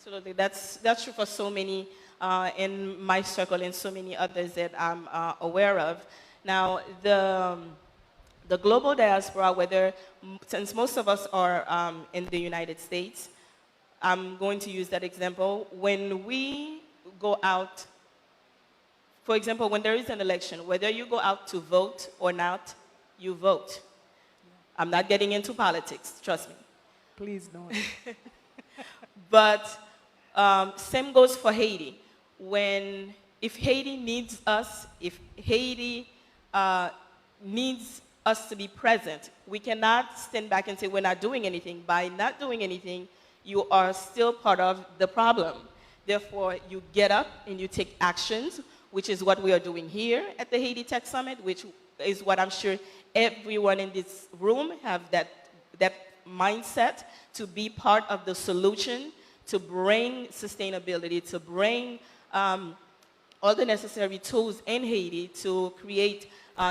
Absolutely. That's true for so many in my circle and so many others that I'm aware of. Now, the global diaspora, since most of us are in the United States, I'm going to use that example. When we go out, for example, when there is an election, whether you go out to vote or not, you vote. I'm not getting into politics, trust me. Please don't. But same goes for Haiti. If Haiti needs us, if Haiti needs us to be present, we cannot stand back and say we're not doing anything. By not doing anything, you are still part of the problem. Therefore, you get up and you take actions, which is what we are doing here at the Haiti Tech Summit, which is what I'm sure everyone in this room have that mindset to be part of the solution, to bring sustainability, to bring all the necessary tools in Haiti to create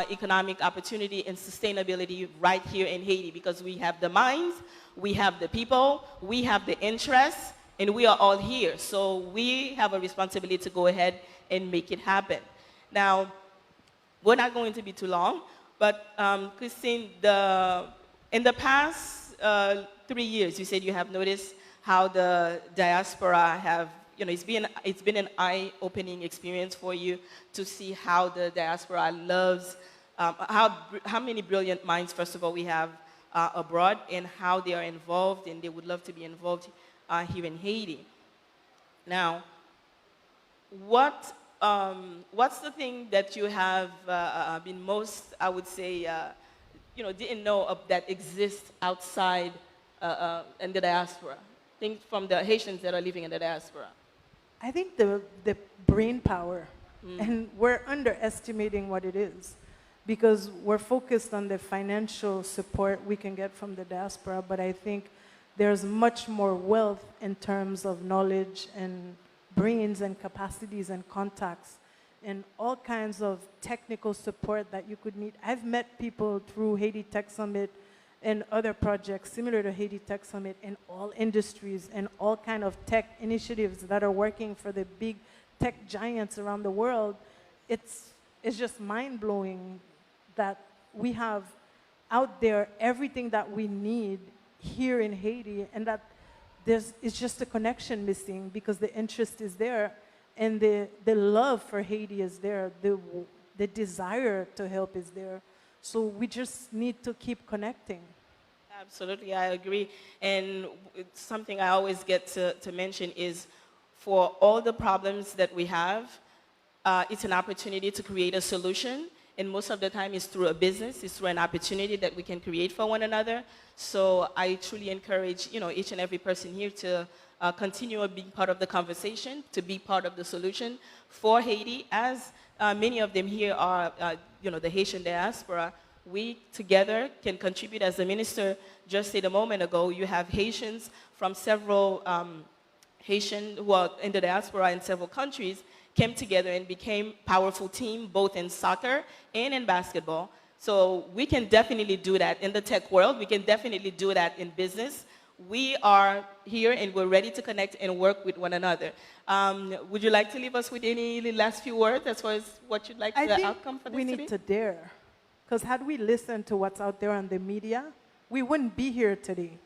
economic opportunity and sustainability right here in Haiti, because we have the minds, we have the people, we have the interests, and we are all here. So we have a responsibility to go ahead and make it happen. Now, we're not going to be too long, but Christine, in the past 3 years, you said you have noticed how the diaspora have, it's been an eye-opening experience for you to see how the diaspora loves, how many brilliant minds, first of all, we have abroad, and how they are involved, and they would love to be involved here in Haiti. Now, what's the thing that you have been most, I would say, didn't know of that exists outside in the diaspora? Things from the Haitians that are living in the diaspora. I think the brain power, and we're underestimating what it is, because we're focused on the financial support we can get from the diaspora, but I think there's much more wealth in terms of knowledge and brains and capacities and contacts and all kinds of technical support that you could need. I've met people through Haiti Tech Summit and other projects similar to Haiti Tech Summit in all industries and all kind of tech initiatives that are working for the big tech giants around the world. It's just mind-blowing that we have out there everything that we need here in Haiti, and that it's just a connection missing, because the interest is there and the love for Haiti is there, the desire to help is there. So we just need to keep connecting. Absolutely, I agree. And something I always get to mention is, for all the problems that we have, it's an opportunity to create a solution. And most of the time it's through a business, it's through an opportunity that we can create for one another. So I truly encourage, each and every person here to continue being part of the conversation, to be part of the solution for Haiti, as many of them here are, the Haitian diaspora. We together can contribute. As the minister just said a moment ago, you have Haitians from several Haitian who are in the diaspora in several countries came together and became powerful team, both in soccer and in basketball. So we can definitely do that in the tech world. We can definitely do that in business. We are here and we're ready to connect and work with one another. Would you like to leave us with any last few words as far as what you'd like the outcome for this we need to dare. Because had we listened to what's out there on the media, we wouldn't be here today.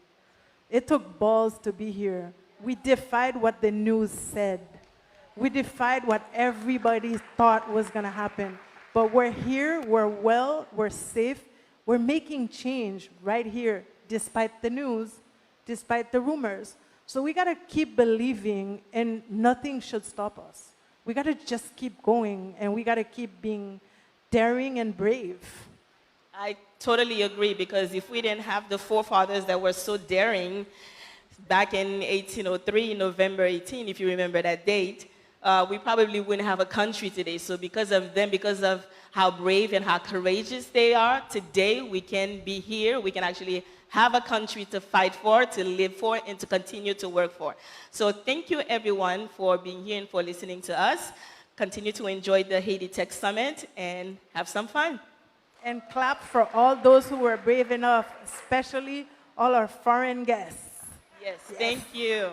It took balls to be here. We defied what the news said. We defied what everybody thought was going to happen. But we're here, we're well, we're safe, we're making change right here, despite the news, despite the rumors. So we got to keep believing, and nothing should stop us. We got to just keep going, and we got to keep being daring and brave. I totally agree, because if we didn't have the forefathers that were so daring back in 1803, November 18, if you remember that date, we probably wouldn't have a country today. So because of them, because of how brave and how courageous they are, today we can be here. We can actually have a country to fight for, to live for, and to continue to work for. So thank you, everyone, for being here and for listening to us. Continue to enjoy the Haiti Tech Summit and have some fun. And clap for all those who were brave enough, especially all our foreign guests. Yes. Thank you.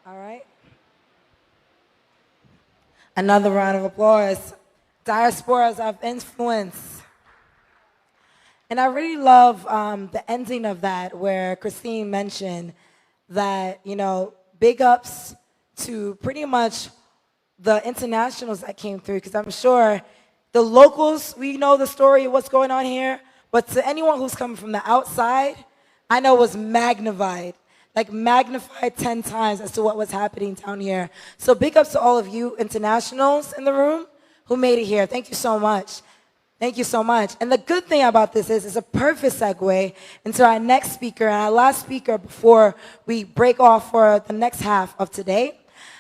All right. Another round of applause. Diasporas of influence. And I really love the ending of that where Christine mentioned that, big ups to pretty much the internationals that came through, because I'm sure the locals, we know the story of what's going on here, but to anyone who's coming from the outside, I know it was magnified, like magnified 10 times as to what was happening down here. So big ups to all of you internationals in the room who made it here. Thank you so much. Thank you so much. And the good thing about this is it's a perfect segue into our next speaker and our last speaker before we break off for the next half of today.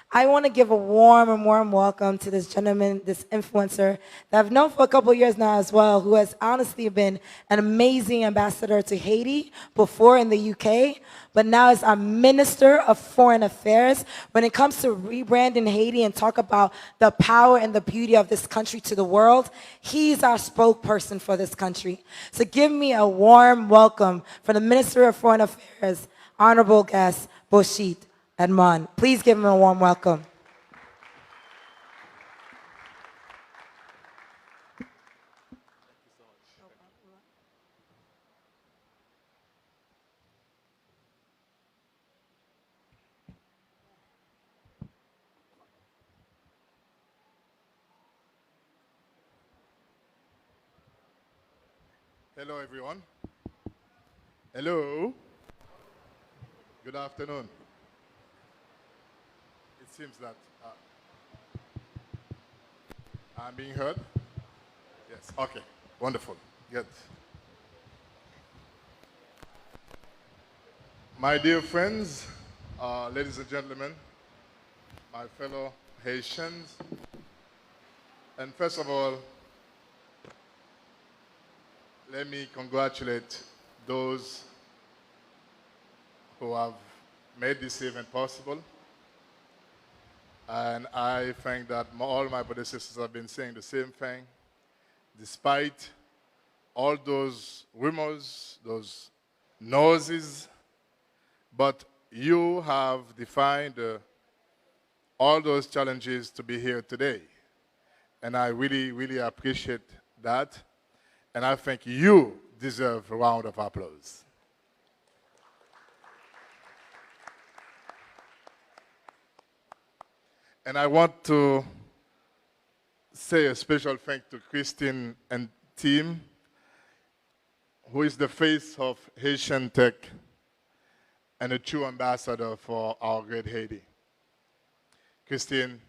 I want to give a warm welcome to this gentleman, this influencer that I've known for a couple of years now as well, who has honestly been an amazing ambassador to Haiti before in the UK, but now is our Minister of Foreign Affairs. When it comes to rebranding Haiti and talk about the power and the beauty of this country to the world, he's our spokesperson for this country. So give me a warm welcome for the Minister of Foreign Affairs, honorable guest, Boucicault. Edmond. Please give him a warm welcome. Hello, everyone. Hello. Good afternoon. It seems that I'm being heard. Yes. Okay. Wonderful. Good. My dear friends, ladies and gentlemen, my fellow Haitians, and first of all, let me congratulate those who have made this event possible. And I think that all my brothers and sisters have been saying the same thing, despite all those rumors, those noises, but you have defined all those challenges to be here today. And I really appreciate that. And I think you deserve a round of applause. And I want to say a special thanks to Christine and team, who is the face of Haitian tech and a true ambassador for our great Haiti. Christine,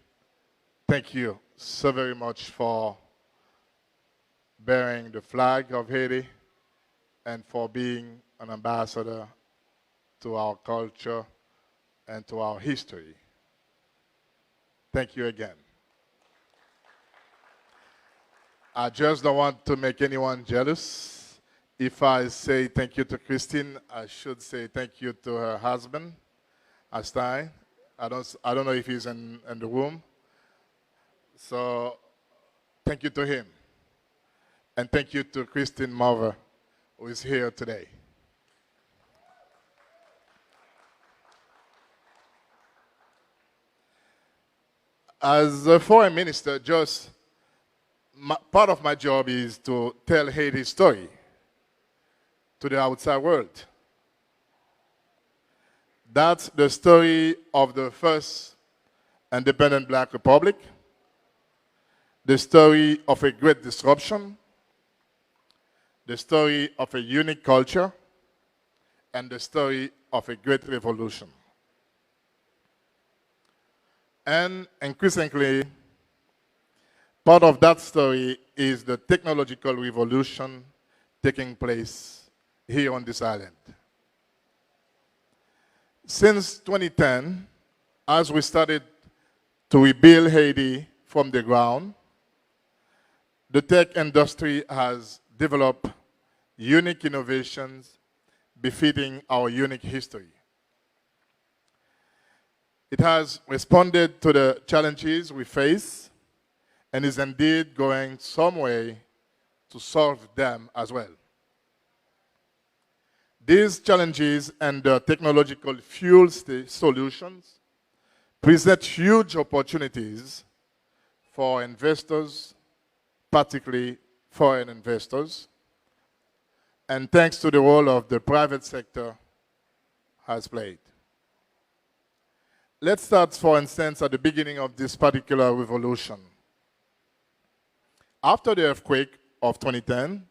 thank you so very much for bearing the flag of Haiti and for being an ambassador to our culture and to our history. Thank you again. I just don't want to make anyone jealous. If I say thank you to Christine, I should say thank you to her husband, Alain. I don't know if he's in the room. So thank you to him. And thank you to Christine's mother, who is here today. As a foreign minister, part of my job is to tell Haiti's story to the outside world. That's the story of the first independent Black Republic, the story of a great disruption, the story of a unique culture, and the story of a great revolution. And increasingly, part of that story is the technological revolution taking place here on this island. Since 2010, as we started to rebuild Haiti from the ground, the tech industry has developed unique innovations befitting our unique history. It has responded to the challenges we face and is indeed going some way to solve them as well. These challenges and the technological fuel solutions present huge opportunities for investors, particularly foreign investors, and thanks to the role of the private sector has played. Let's start, for instance, at the beginning of this particular revolution. After the earthquake of 2010,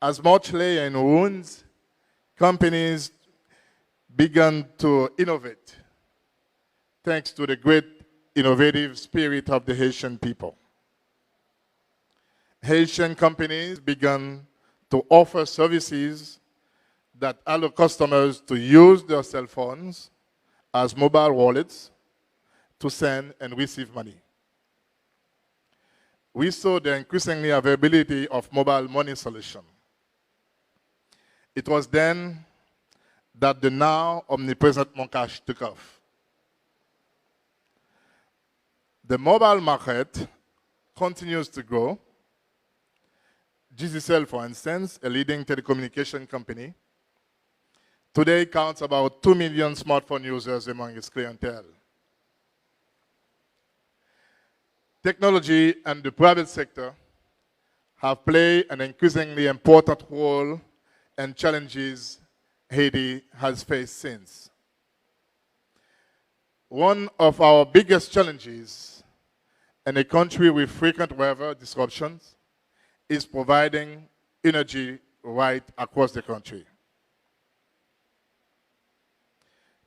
as much lay in ruins, companies began to innovate thanks to the great innovative spirit of the Haitian people. Haitian companies began to offer services that allow customers to use their cell phones as mobile wallets to send and receive money. We saw the increasingly availability of mobile money solution. It was then that the now omnipresent Moncash took off. The mobile market continues to grow. GCell, for instance, a leading telecommunication company, today counts about 2 million smartphone users among its clientele. Technology and the private sector have played an increasingly important role in challenges Haiti has faced since. One of our biggest challenges in a country with frequent weather disruptions is providing energy right across the country.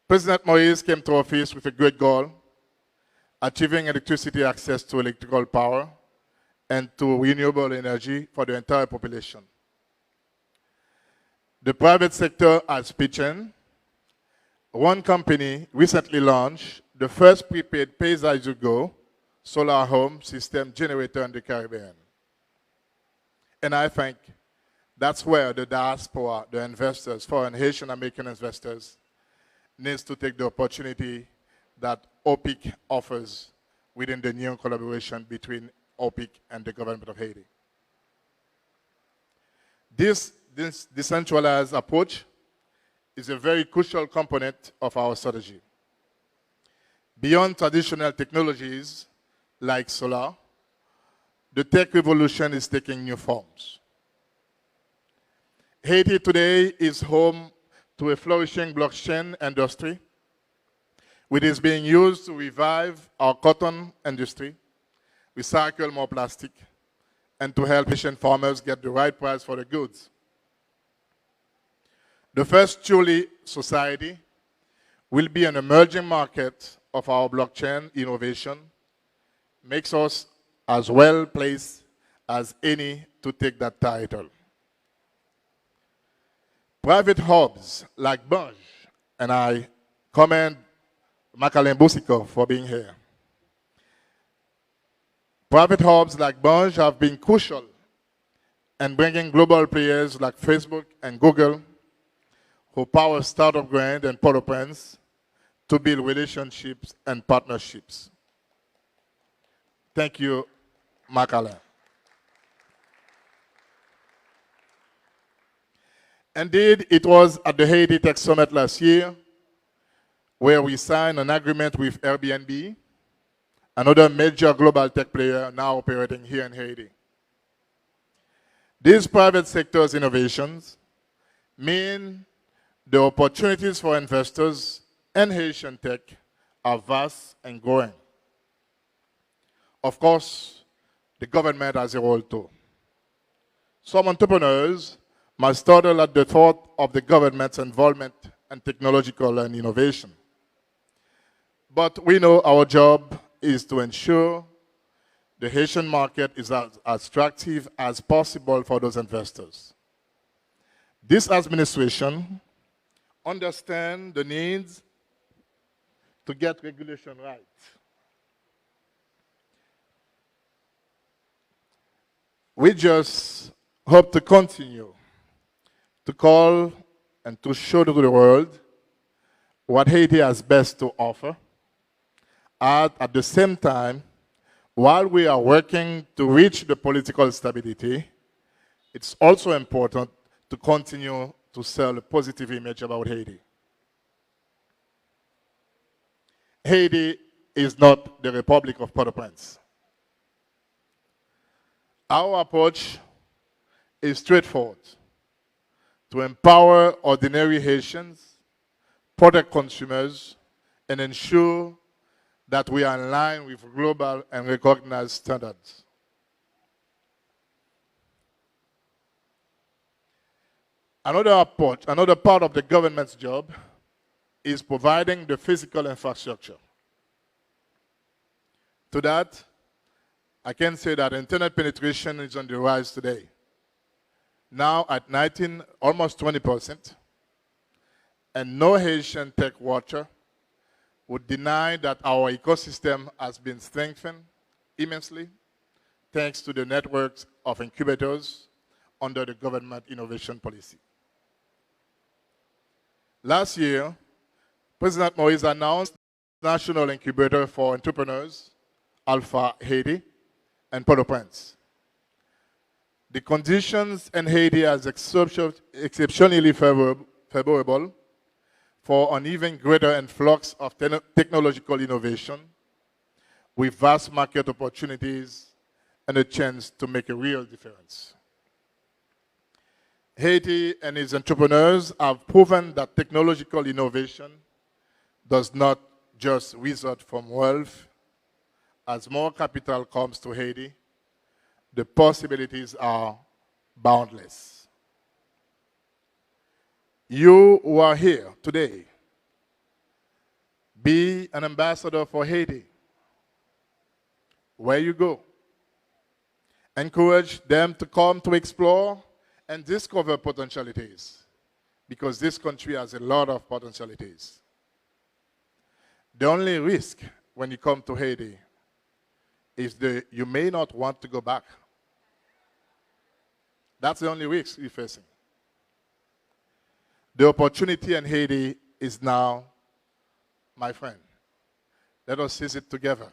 President Moïse came to office with a great goal: achieving electricity access to electrical power and to renewable energy for the entire population. The private sector has pitched in. One company recently launched the first prepaid pay-as-you-go solar home system generator in the Caribbean. And I think that's where the diaspora, the investors, foreign Haitian American investors, needs to take the opportunity that OPIC offers within the new collaboration between OPIC and the government of Haiti. This decentralized approach is a very crucial component of our strategy. Beyond traditional technologies like solar, the tech revolution is taking new forms. Haiti today is home to a flourishing blockchain industry, which is being used to revive our cotton industry, recycle more plastic, and to help Haitian farmers get the right price for their goods. The first truly society will be an emerging market of our blockchain innovation, makes us as well placed as any to take that title. Private hubs like Banj, and I commend Alain Boucicault for being here. Private hubs like Banj have been crucial in bringing global players like Facebook and Google, who power Startup Grand and Port-au-Prince, to build relationships and partnerships. Thank you, Alain. Indeed, it was at the Haiti Tech Summit last year where we signed an agreement with Airbnb, another major global tech player now operating here in Haiti. These private sector's innovations mean the opportunities for investors in Haitian tech are vast and growing. Of course, the government has a role too. Some entrepreneurs must startle at the thought of the government's involvement in technological and innovation. But we know our job is to ensure the Haitian market is as attractive as possible for those investors. This administration understands the needs to get regulation right. We just hope to continue to call and to show to the world what Haiti has best to offer. At the same time, while we are working to reach the political stability, it's also important to continue to sell a positive image about Haiti. Haiti is not the Republic of Port-au-Prince. Our approach is straightforward: to empower ordinary Haitians, protect consumers, and ensure that we are in line with global and recognized standards. Another part of the government's job is providing the physical infrastructure. To that, I can say that internet penetration is on the rise today. Now at 19, almost 20%, and no Haitian tech watcher would deny that our ecosystem has been strengthened immensely thanks to the networks of incubators under the government innovation policy. Last year, President Moïse announced the National Incubator for Entrepreneurs, Alpha Haiti, and Port-au-Prince. The conditions in Haiti are exceptionally favorable for an even greater influx of technological innovation with vast market opportunities and a chance to make a real difference. Haiti and its entrepreneurs have proven that technological innovation does not just result from wealth. As more capital comes to Haiti, the possibilities are boundless. You who are here today, be an ambassador for Haiti. Where you go, encourage them to come to explore and discover potentialities, because this country has a lot of potentialities. The only risk when you come to Haiti is that you may not want to go back. That's the only risk you're facing. The opportunity in Haiti is now, my friend. Let us seize it together.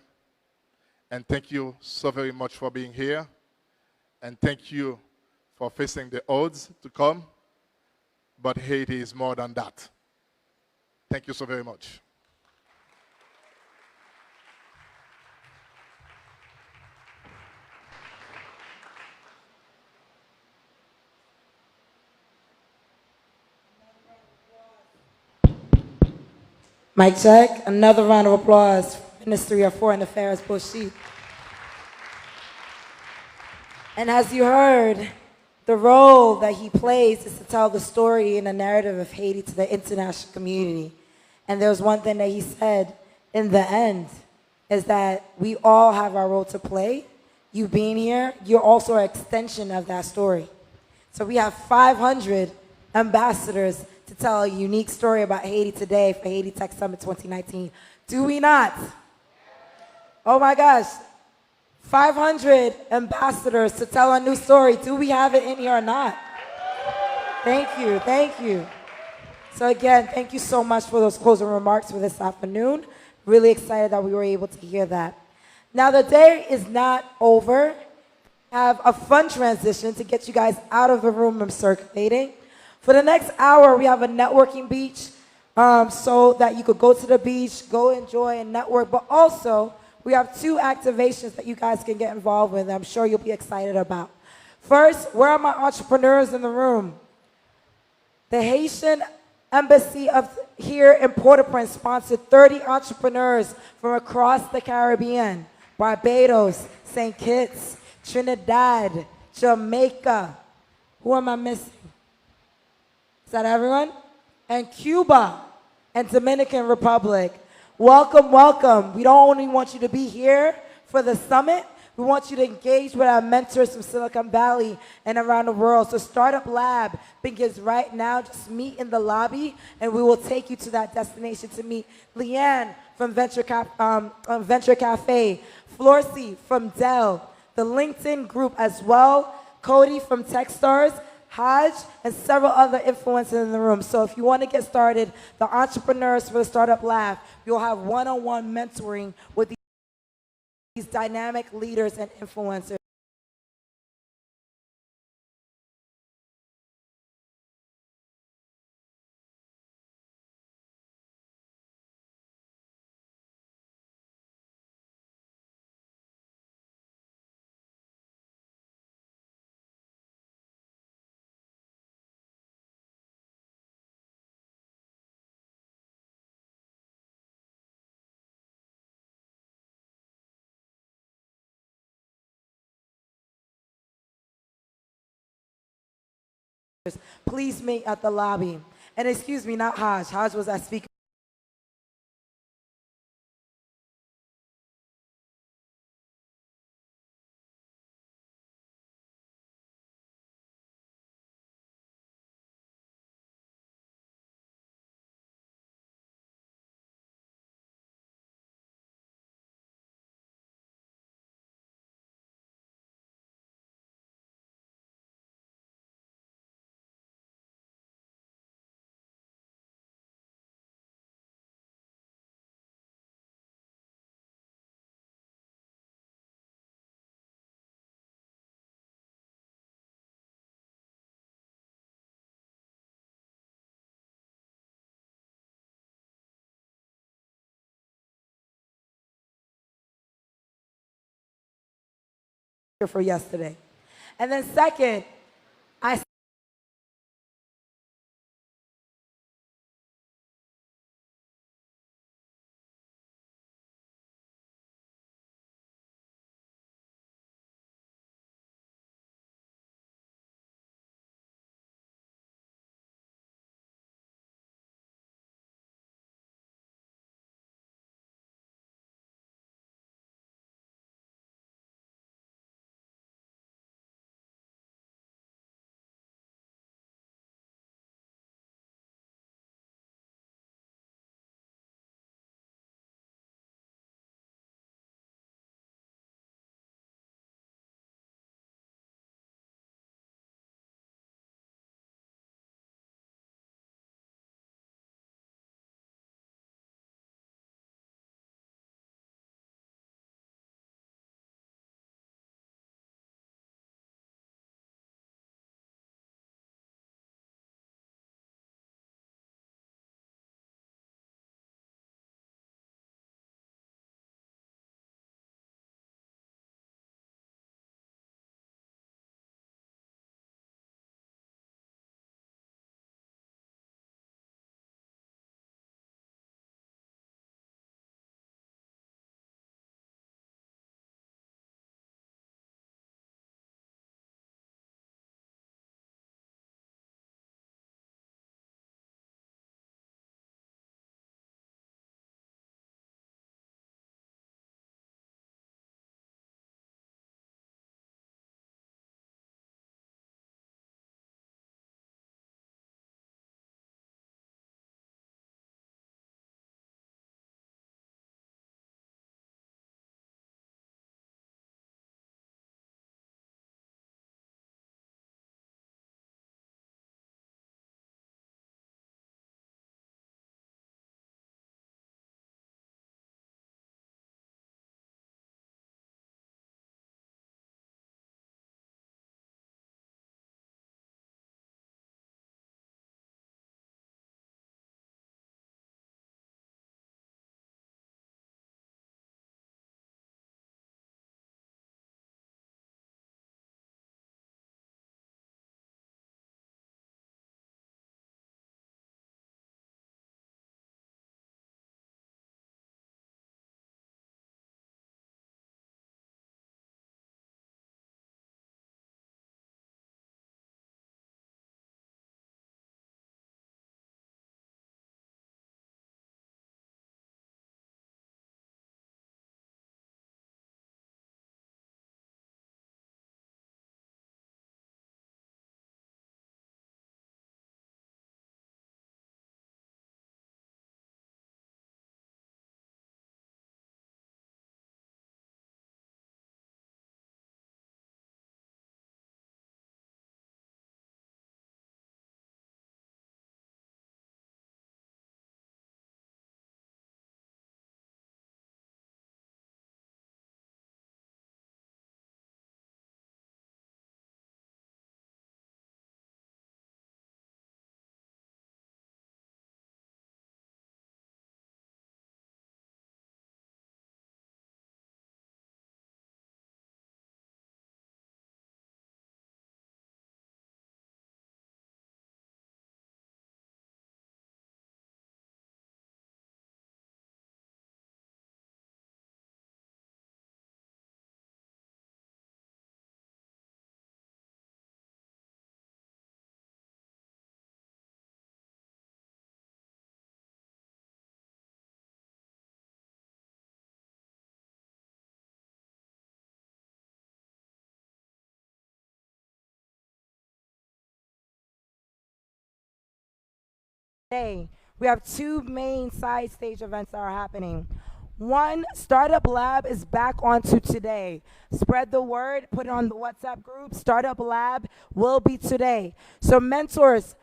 And thank you so very much for being here. And thank you for facing the odds to come. But Haiti is more than that. Thank you so very much. Mic check. Another round of applause for Ministry of Foreign Affairs, Boucicault. And as you heard, the role that he plays is to tell the story and the narrative of Haiti to the international community. And there was one thing that he said in the end, is that we all have our role to play. You being here, you're also an extension of that story. So we have 500 ambassadors to tell a unique story about Haiti today for Haiti Tech Summit 2019. Do we not? Oh my gosh. 500 ambassadors to tell a new story. Do we have it in here or not? Thank you, thank you. So again, thank you so much for those closing remarks for this afternoon. Really excited that we were able to hear that. Now the day is not over. I have a fun transition to get you guys out of the room and circulating. For the next hour, we have a networking beach so that you could go to the beach, go enjoy and network, but also we have 2 activations that you guys can get involved with that I'm sure you'll be excited about. First, where are my entrepreneurs in the room? The Haitian Embassy here in Port-au-Prince sponsored 30 entrepreneurs from across the Caribbean: Barbados, St. Kitts, Trinidad, Jamaica. Who am I missing? Is that everyone? And Cuba and Dominican Republic. Welcome, welcome. We don't only want you to be here for the summit, we want you to engage with our mentors from Silicon Valley and around the world. So Startup Lab begins right now. Just meet in the lobby and we will take you to that destination to meet Leanne from Venture Cafe, Florcy from Dell, the LinkedIn group as well, Cody from Techstars, Haj, and several other influencers in the room. So if you want to get started, the entrepreneurs for the Startup Lab, you'll have one-on-one mentoring with these dynamic leaders and influencers. please meet at the lobby. And excuse me, not Haj. Haj was our speaker. For yesterday. And then second, I today. We have two main side stage events that are happening. One, Startup Lab is back onto today. Spread the word, put it on the WhatsApp group. Startup Lab will be today. So mentors,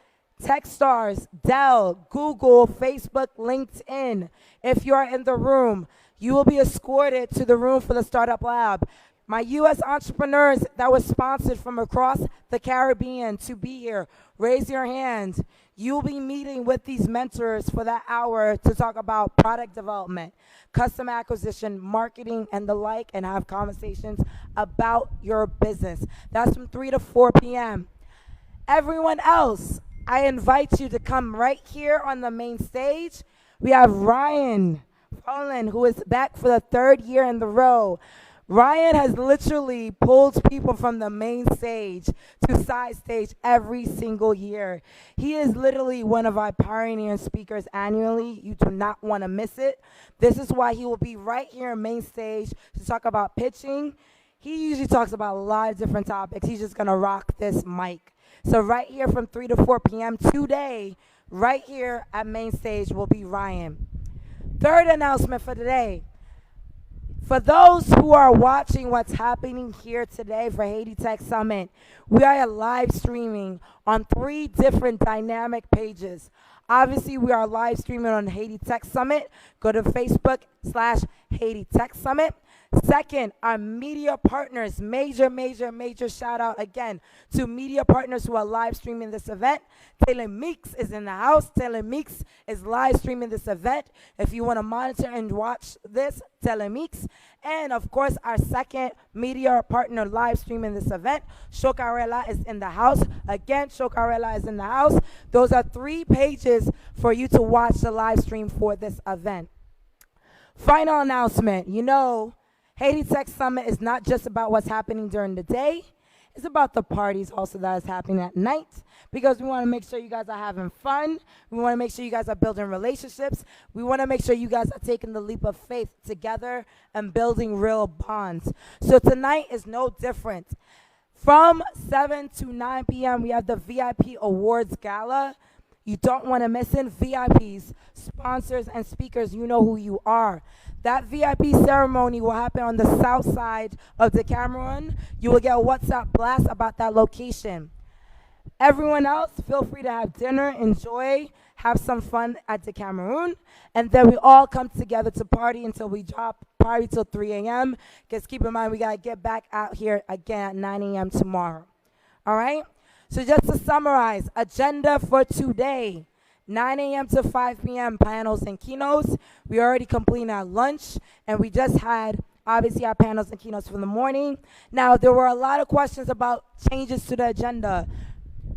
Techstars, Dell, Google, Facebook, LinkedIn. If you are in the room, you will be escorted to the room for the Startup Lab. My U.S. entrepreneurs that was sponsored from across the Caribbean to be here, raise your hand. You'll be meeting with these mentors for that hour to talk about product development, customer acquisition, marketing, and the like, and have conversations about your business. That's from 3 to 4 p.m. Everyone else, I invite you to come right here on the main stage. We have Ryan Roland, who is back for the third year in the row. Ryan has literally pulled people from the main stage to side stage every single year. He is literally one of our pioneer speakers annually. You do not want to miss it. This is why he will be right here on main stage to talk about pitching. He usually talks about a lot of different topics. He's just going to rock this mic. So right here from 3 to 4 p.m. today, right here at main stage will be Ryan. Third announcement for today. For those who are watching what's happening here today for Haiti Tech Summit, we are live streaming on 3 different dynamic pages. Obviously, we are live streaming on Haiti Tech Summit. Go to Facebook/Haiti Tech Summit. Second, our media partners, major shout out again to media partners who are live streaming this event. Telemix is in the house. Telemix is live streaming this event. If you want to monitor and watch this, Telemix. And of course, our second media partner live streaming this event, Chocarella is in the house. Again, Chocarella is in the house. Those are 3 pages for you to watch the live stream for this event. Final announcement, Haiti Tech Summit is not just about what's happening during the day. It's about the parties also that is happening at night, because we want to make sure you guys are having fun. We want to make sure you guys are building relationships. We want to make sure you guys are taking the leap of faith together and building real bonds. So tonight is no different. From 7 to 9 p.m., we have the VIP Awards Gala. You don't want to miss it. VIPs, sponsors, and speakers, you know who you are. That VIP ceremony will happen on the south side of Decameron. You will get a WhatsApp blast about that location. Everyone else, feel free to have dinner, enjoy, have some fun at Decameron, and then we all come together to party until we drop, party till 3 a.m. Because keep in mind, we got to get back out here again at 9 a.m. tomorrow. All right? So just to summarize, agenda for today. 9 a.m. to 5 p.m. panels and keynotes. We already completed our lunch, and we just had, obviously, our panels and keynotes for the morning. Now, there were a lot of questions about changes to the agenda.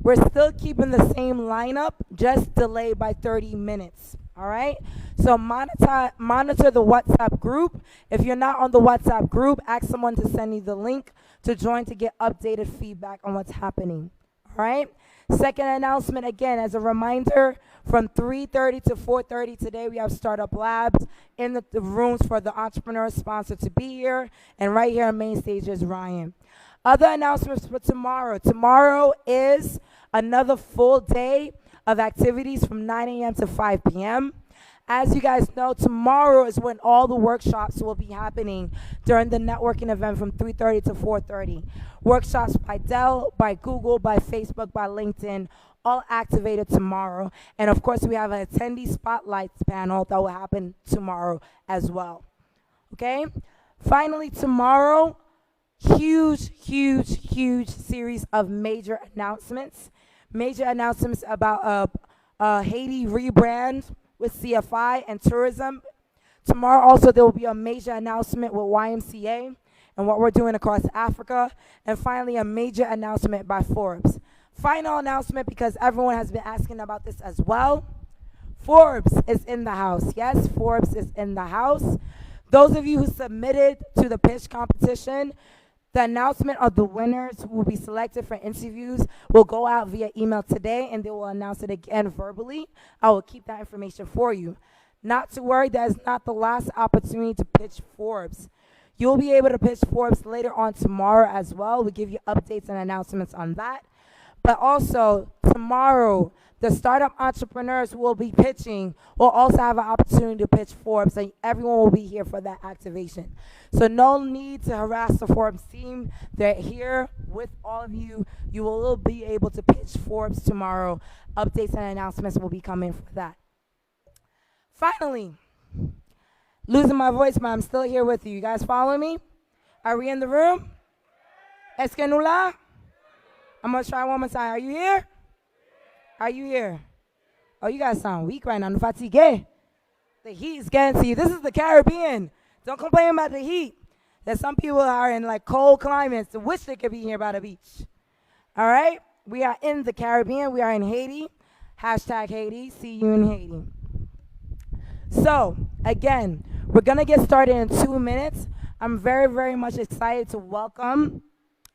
We're still keeping the same lineup, just delayed by 30 minutes, all right? So monitor the WhatsApp group. If you're not on the WhatsApp group, ask someone to send you the link to join to get updated feedback on what's happening, all right? Second announcement, again, as a reminder, from 3:30 to 4:30 today, we have Startup Labs in the rooms for the entrepreneur sponsor to be here. And right here on main stage is Ryan. Other announcements for tomorrow. Tomorrow is another full day of activities from 9 a.m. to 5 p.m. As you guys know, tomorrow is when all the workshops will be happening during the networking event from 3:30 to 4:30. Workshops by Dell, by Google, by Facebook, by LinkedIn, all activated tomorrow. And of course, we have an attendee spotlights panel that will happen tomorrow as well. Okay? Finally, tomorrow, huge series of major announcements. Major announcements about Haiti rebrand with CFI and tourism. Tomorrow also there will be a major announcement with YMCA and what we're doing across Africa. And finally, a major announcement by Forbes. Final announcement, because everyone has been asking about this as well. Forbes is in the house. Yes, Forbes is in the house. Those of you who submitted to the pitch competition, the announcement of the winners who will be selected for interviews will go out via email today, and they will announce it again verbally. I will keep that information for you. Not to worry, that is not the last opportunity to pitch Forbes. You'll be able to pitch Forbes later on tomorrow as well. We'll give you updates and announcements on that. But also, tomorrow, The startup entrepreneurs who will be pitching will also have an opportunity to pitch Forbes, and everyone will be here for that activation. So no need to harass the Forbes team. They're here with all of you. You will be able to pitch Forbes tomorrow. Updates and announcements will be coming for that. Finally, losing my voice, but I'm still here with you. You guys follow me? Are we in the room? Est-ce que nous là? I'm going to try one more time. Are you here? Are you here? Oh, you guys sound weak right now. Nous fatigués. The heat is getting to you. This is the Caribbean. Don't complain about the heat. There's some people are in like cold climates that wish they could be here by the beach. All right? We are in the Caribbean. We are in Haiti. Hashtag Haiti. See you in Haiti. So, again, we're going to get started in 2 minutes. I'm very, very much excited to welcome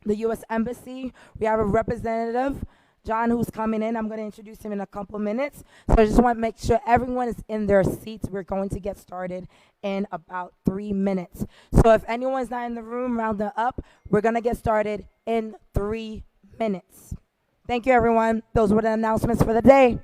the U.S. Embassy. We have a representative, John, who's coming in. I'm going to introduce him in a couple minutes. So I just want to make sure everyone is in their seats. We're going to get started in about 3 minutes. So if anyone's not in the room, round them up. We're going to get started in 3 minutes. Thank you, everyone. Those were the announcements for the day.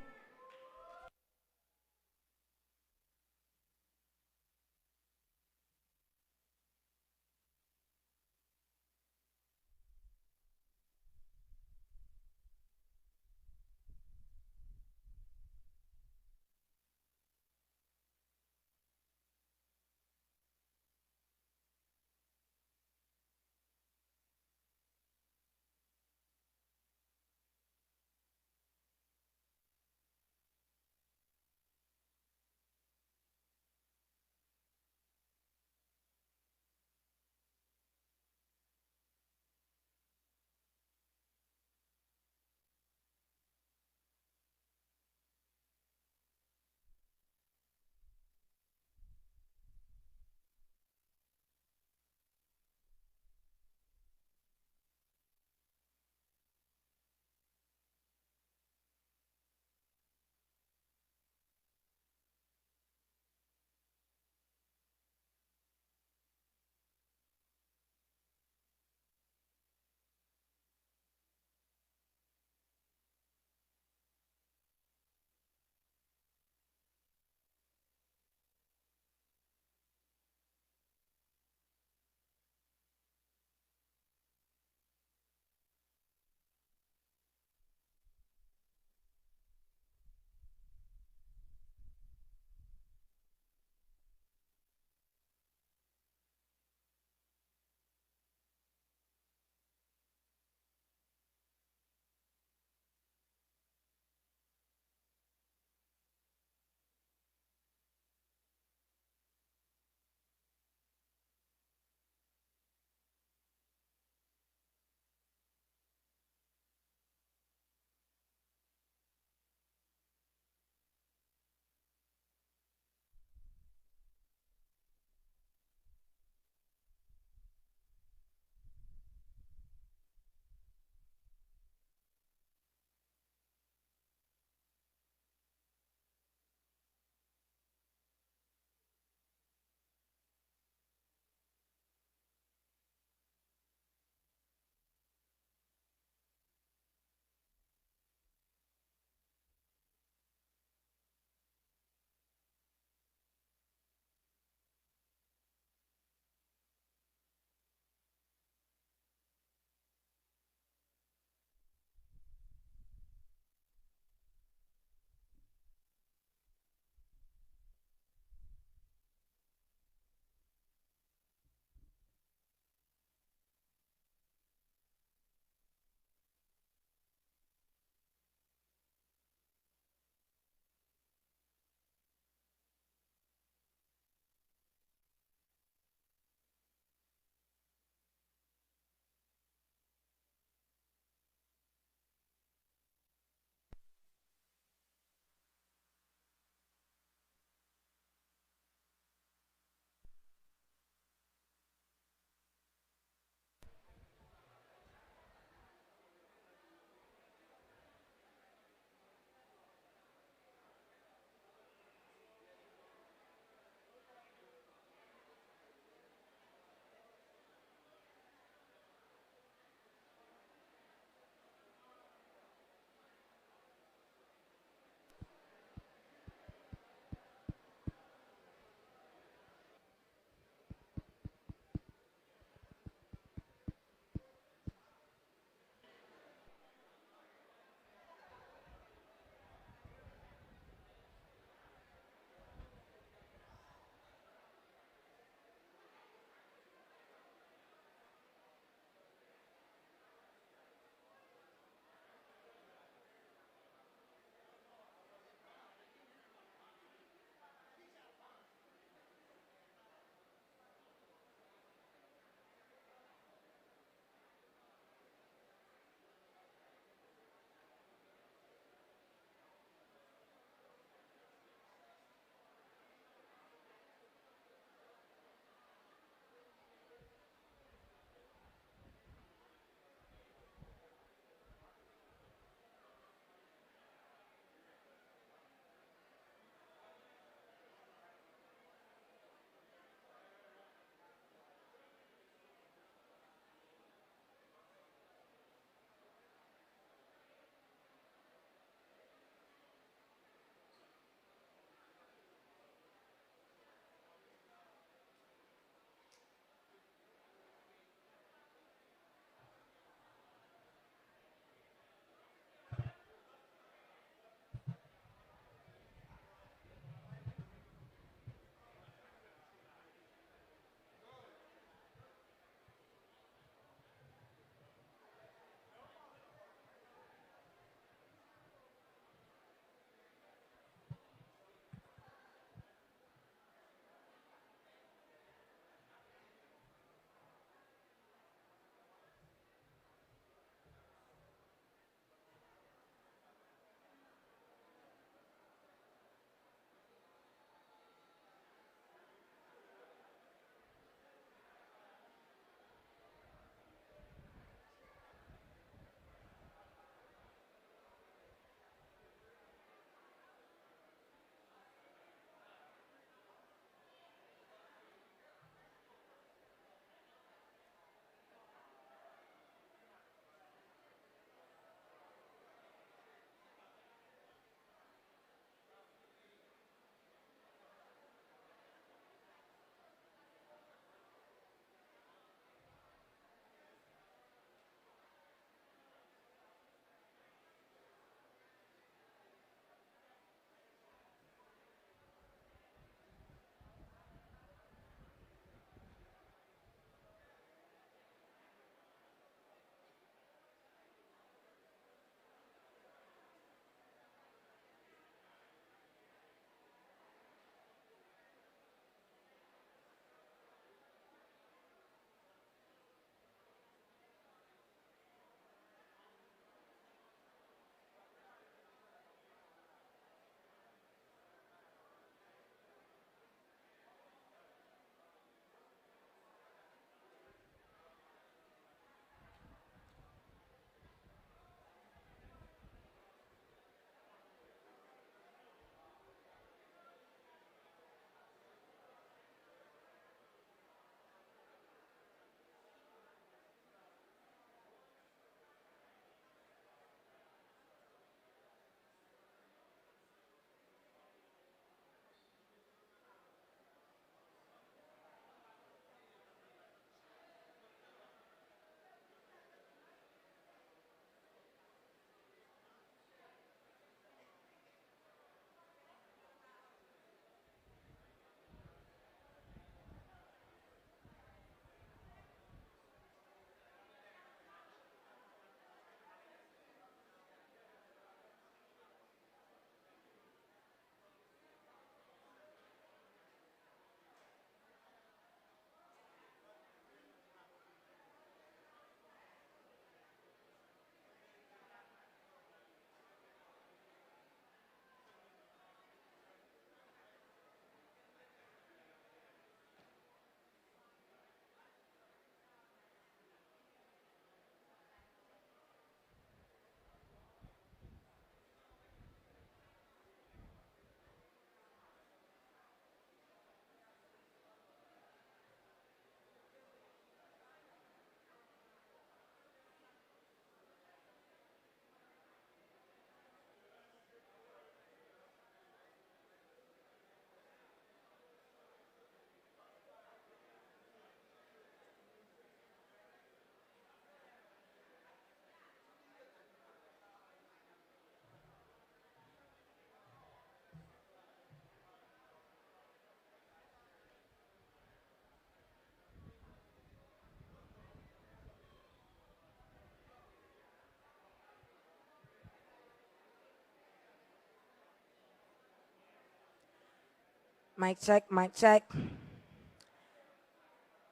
Mic check, mic check.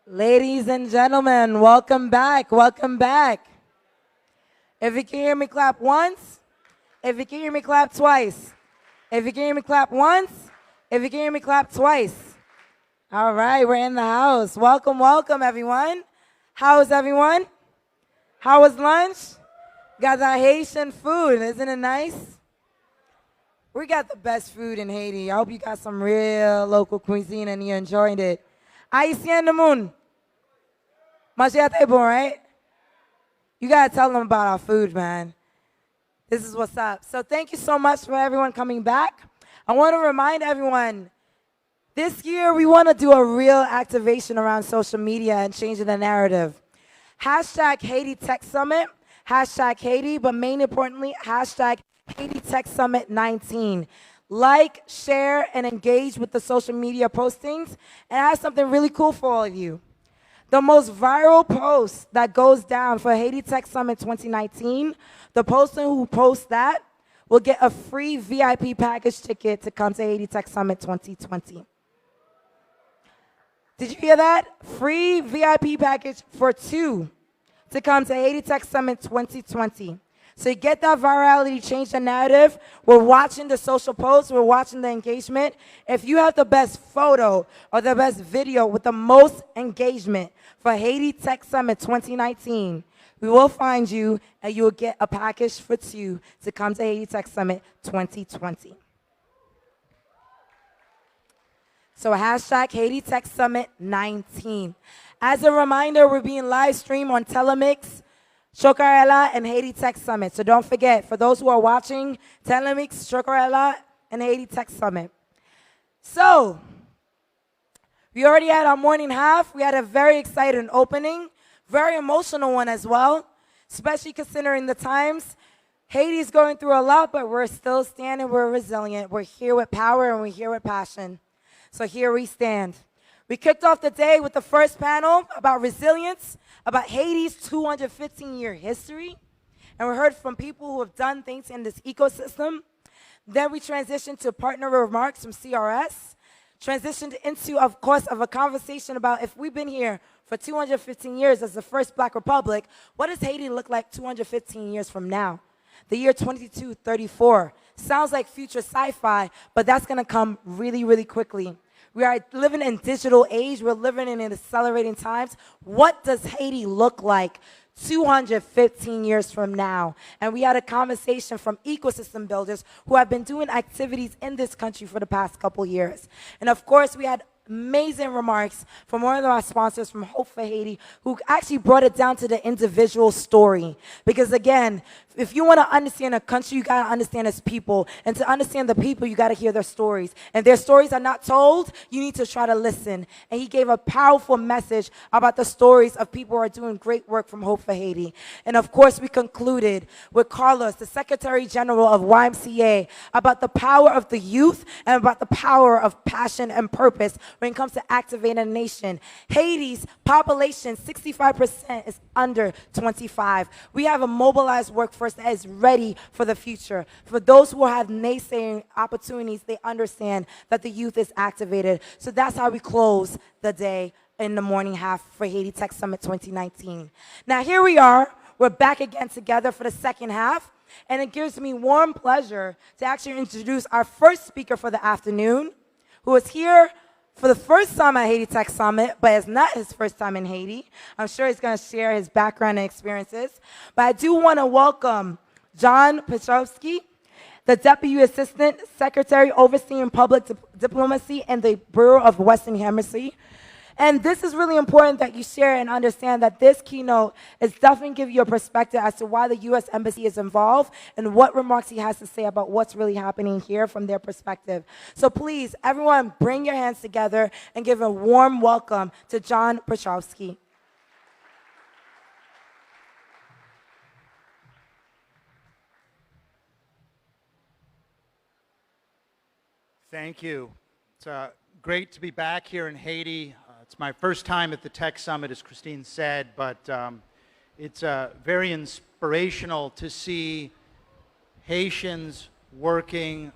Ladies and gentlemen, welcome back, welcome back. If you can hear me, clap once. If you can hear me, clap twice. If you can hear me, clap once. If you can hear me, clap twice. All right, we're in the house. Welcome, welcome, everyone. How is everyone? How was lunch? Got that Haitian food, isn't it nice? We got the best food in Haiti. I hope you got some real local cuisine and you enjoyed it. Haitian the moon. Manger à table, right? You got to tell them about our food, man. This is what's up. So thank you so much for everyone coming back. I want to remind everyone, this year we want to do a real activation around social media and changing the narrative. Hashtag Haiti Tech Summit, hashtag Haiti, but main importantly, hashtag Haiti Tech Summit 19. Like, share, and engage with the social media postings. And I have something really cool for all of you. The most viral post that goes down for Haiti Tech Summit 2019, the person who posts that will get a free VIP package ticket to come to Haiti Tech Summit 2020. Did you hear that? Free VIP package for 2 to come to Haiti Tech Summit 2020. So you get that virality, change the narrative. We're watching the social posts. We're watching the engagement. If you have the best photo or the best video with the most engagement for Haiti Tech Summit 2019, we will find you and you will get a package for 2 to come to Haiti Tech Summit 2020. So hashtag Haiti Tech Summit 19. As a reminder, we're being live streamed on Telemix, Chocarella, and Haiti Tech Summit. So don't forget, for those who are watching, Telemix, Chocarella, and Haiti Tech Summit. So, we already had our morning half. We had a very exciting opening, very emotional one as well, especially considering the times. Haiti's going through a lot, but we're still standing. We're resilient. We're here with power, and we're here with passion. So here we stand. We kicked off the day with the first panel about resilience, about Haiti's 215-year history. And we heard from people who have done things in this ecosystem. Then we transitioned to partner remarks from CRS. Transitioned into, of course, of a conversation about if we've been here for 215 years as the first Black Republic, what does Haiti look like 215 years from now? The year 2234. Sounds like future sci-fi, but that's going to come really, really quickly. We are living in digital age. We're living in accelerating times. What does Haiti look like 215 years from now? And we had a conversation from ecosystem builders who have been doing activities in this country for the past couple years. And of course, we had amazing remarks from one of our sponsors from Hope for Haiti, who actually brought it down to the individual story. Because again, if you want to understand a country, you got to understand its people. And to understand the people, you got to hear their stories. And their stories are not told, you need to try to listen. And he gave a powerful message about the stories of people who are doing great work from Hope for Haiti. And of course, we concluded with Carlos, the Secretary General of YMCA, about the power of the youth and about the power of passion and purpose when it comes to activating a nation. Haiti's population, 65% is under 25. We have a mobilized workforce that is ready for the future. For those who have naysaying opportunities, they understand that the youth is activated. So that's how we close the day in the morning half for Haiti Tech Summit 2019. Now here we are. We're back again together for the second half. And it gives me warm pleasure to actually introduce our first speaker for the afternoon, who is here for the first time at Haiti Tech Summit, but it's not his first time in Haiti. I'm sure he's going to share his background and experiences. But I do want to welcome John Petrovsky, the Deputy Assistant Secretary overseeing public diplomacy in the Bureau of Western Hemisphere. And this is really important that you share and understand that this keynote is definitely give you a perspective as to why the U.S. Embassy is involved and what remarks he has to say about what's really happening here from their perspective. So please, everyone, bring your hands together and give a warm welcome to John Petrovsky. Thank you. It's great to be back here in Haiti. It's my first time at the Tech Summit, as Christine said, but it's very inspirational to see Haitians working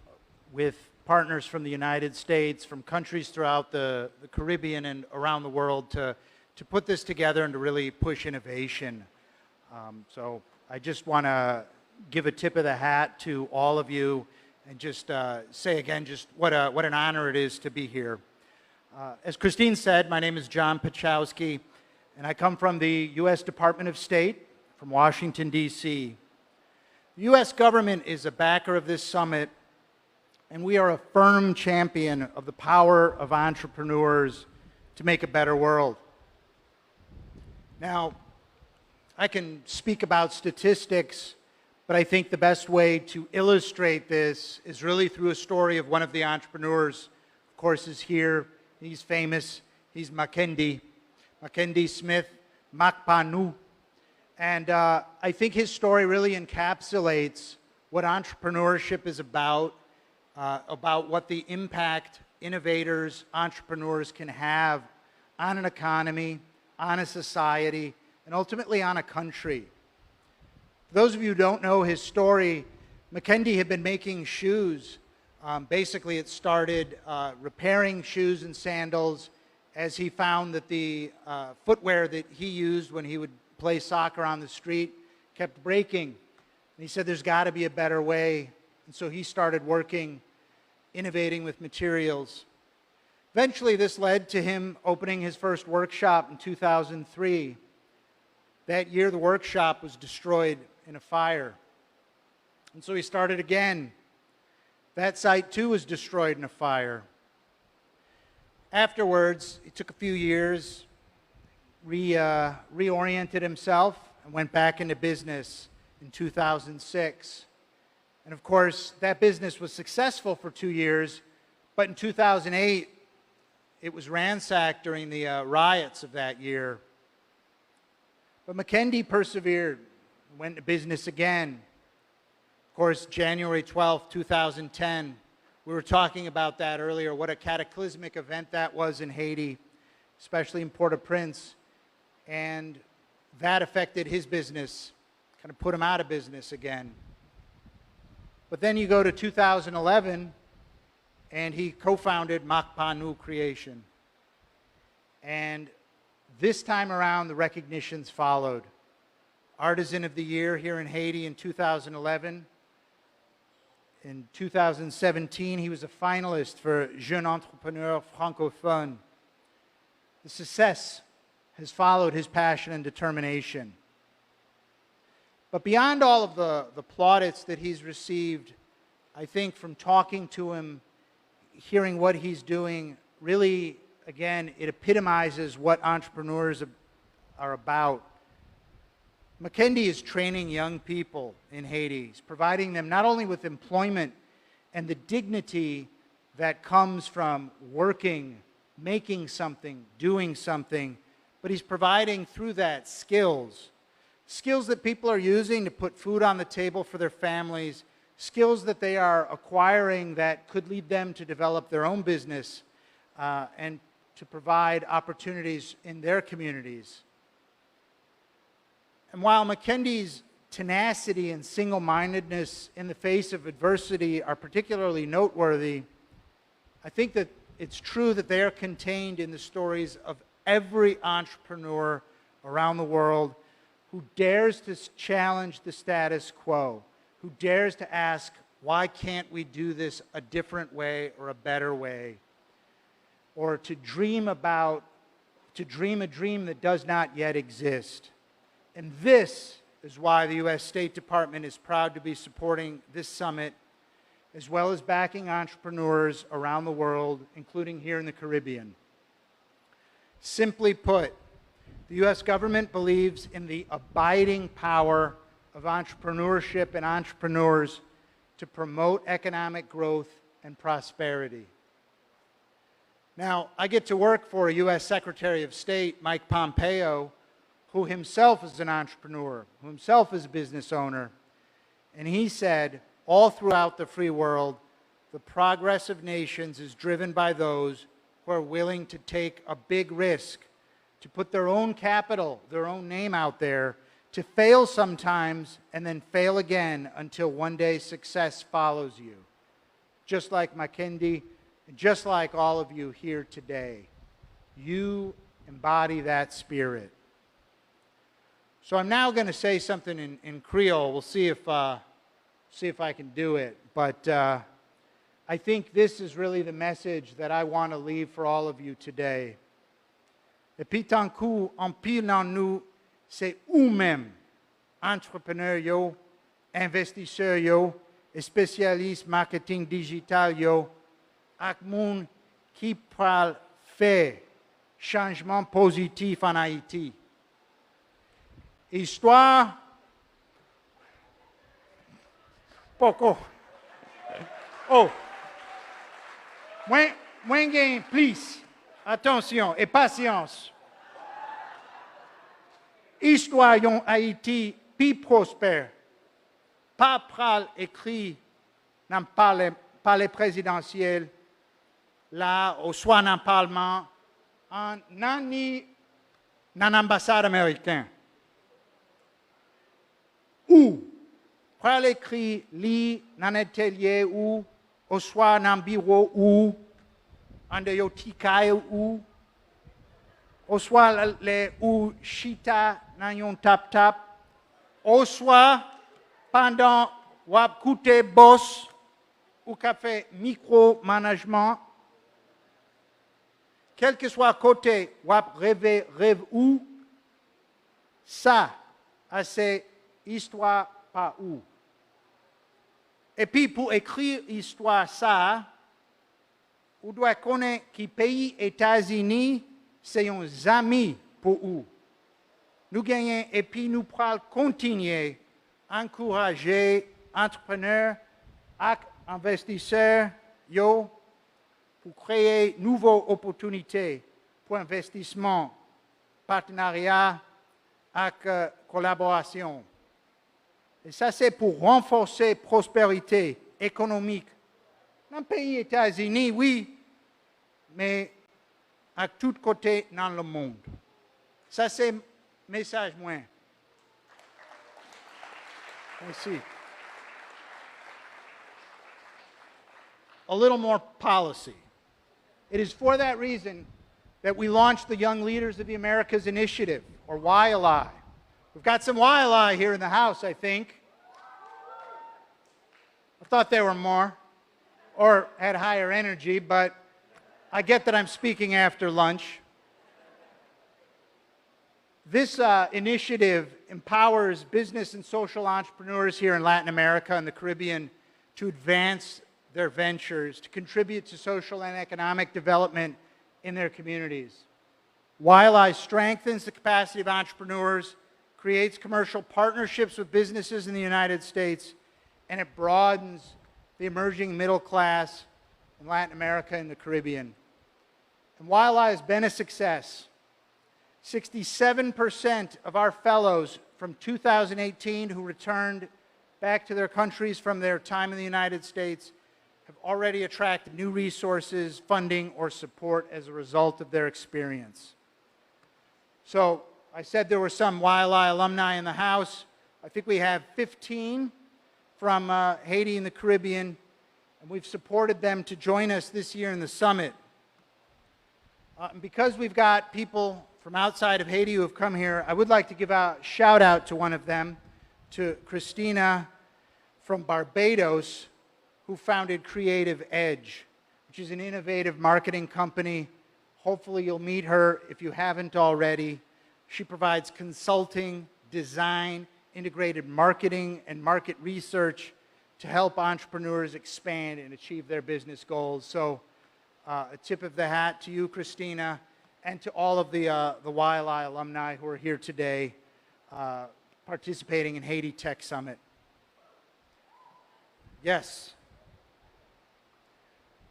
with partners from the United States, from countries throughout the Caribbean and around the world to put this together and to really push innovation. So I just want to give a tip of the hat to all of you and just say again just what an honor it is to be here. As Christine said, my name is John Pachowski, and I come from the U.S. Department of State from Washington, D.C. The U.S. government is a backer of this summit, and we are a firm champion of the power of entrepreneurs to make a better world. Now, I can speak about statistics, but I think the best way to illustrate this is really through a story of one of the entrepreneurs. Of course, is here. He's famous. He's Mackenzie Smith, Macpanu. And I think his story really encapsulates what entrepreneurship is about what the impact innovators, entrepreneurs can have on an economy, on a society, and ultimately on a country. For those of you who don't know his story, Mackenzie had been making shoes. Basically, it started repairing shoes and sandals as he found that the footwear that he used when he would play soccer on the street kept breaking. And he said, there's got to be a better way. And so he started working, innovating with materials. Eventually, this led to him opening his first workshop in 2003. That year, the workshop was destroyed in a fire. And so he started again. That site, too, was destroyed in a fire. Afterwards, it took a few years, reoriented himself, and went back into business in 2006. And of course, that business was successful for 2 years, but in 2008, it was ransacked during the riots of that year. But Mackenzie persevered, went into business again. Of course, January 12th, 2010, we were talking about that earlier, what a cataclysmic event that was in Haiti, especially in Port-au-Prince. And that affected his business, kind of put him out of business again. But then you go to 2011, and he co-founded Macpanu Creation. And this time around, the recognitions followed. Artisan of the Year here in Haiti in 2011. In 2017, he was a finalist for Jeune Entrepreneur Francophone. The success has followed his passion and determination. But beyond all of the plaudits that he's received, I think from talking to him, hearing what he's doing, really, again, it epitomizes what entrepreneurs are about. Mackenzie is training young people in Haiti. He's providing them not only with employment and the dignity that comes from working, making something, doing something, but he's providing through that skills. Skills that people are using to put food on the table for their families, skills that they are acquiring that could lead them to develop their own business and to provide opportunities in their communities. And while Mackenzie's tenacity and single-mindedness in the face of adversity are particularly noteworthy, I think that it's true that they are contained in the stories of every entrepreneur around the world who dares to challenge the status quo, who dares to ask, why can't we do this a different way or a better way? Or to dream a dream that does not yet exist. And this is why the U.S. State Department is proud to be supporting this summit, as well as backing entrepreneurs around the world, including here in the Caribbean. Simply put, the U.S. government believes in the abiding power of entrepreneurship and entrepreneurs to promote economic growth and prosperity. Now, I get to work for a U.S. Secretary of State, Mike Pompeo, who himself is an entrepreneur, who himself is a business owner. And he said, all throughout the free world, the progress of nations is driven by those who are willing to take a big risk, to put their own capital, their own name out there, to fail sometimes and then fail again until one day success follows you. just like Mackenzie, and just like all of you here today. You embody that spirit. So I'm now going to say something in Creole. We'll see if I can do it. But I think this is really the message that I want to leave for all of you today. Et puis tant coup, en pile dans nous, c'est vous-même, entrepreneurs yo, investisseurs yo, et spécialistes marketing digital yo, ak moun qui pral faire changement positif en Haïti. Histoire, poco. Oh, moins gain, please. Attention et patience. Histoire yon Haïti pi prospère. Pas pral écrit dans le palais présidentiel, là, au soit dans le Parlement, ni dans l'ambassade américaine. Ou, pral écrit, li dans l'atelier ou, au soit dans le bureau ou, en de yo tikaye ou soit ou chita dans yon tap-tap, au soit pendant wap koute boss ou café micro-management, quel que soit côté wap rêve ou, ça, c'est histoire pas ou. Et puis pour écrire histoire ça, on doit connaître que le pays États-Unis, c'est un ami pour nous. Nous gagnons et puis nous pourrons continuer à encourager entrepreneurs et investisseurs yo, pour créer de nouvelles opportunités pour investissement, partenariat et collaboration. Et ça, c'est pour renforcer la prospérité économique dans le pays États-Unis, oui, mais à tous côtés dans le monde. Ça, c'est le message moins. Merci. A little more policy. It is for that reason that we launched the Young Leaders of the Americas Initiative, or YLI. We've got some YLI here in the house, I think. I thought there were more, or had higher energy, but I get that I'm speaking after lunch. This initiative empowers business and social entrepreneurs here in Latin America and the Caribbean to advance their ventures, to contribute to social and economic development in their communities. YLI strengthens the capacity of entrepreneurs, creates commercial partnerships with businesses in the United States, and it broadens the emerging middle class in Latin America and the Caribbean. And YLI has been a success. 67% of our fellows from 2018 who returned back to their countries from their time in the United States have already attracted new resources, funding, or support as a result of their experience. So I said there were some YLI alumni in the house. I think we have 15 from Haiti and the Caribbean, and we've supported them to join us this year in the summit. And because we've got people from outside of Haiti who have come here, I would like to give a shout out to one of them, to Christina from Barbados, who founded Creative Edge, which is an innovative marketing company. Hopefully you'll meet her if you haven't already. She provides consulting, design, integrated marketing, and market research to help entrepreneurs expand and achieve their business goals. So a tip of the hat to you, Christina, and to all of the YLI alumni who are here today participating in Haiti Tech Summit. Yes.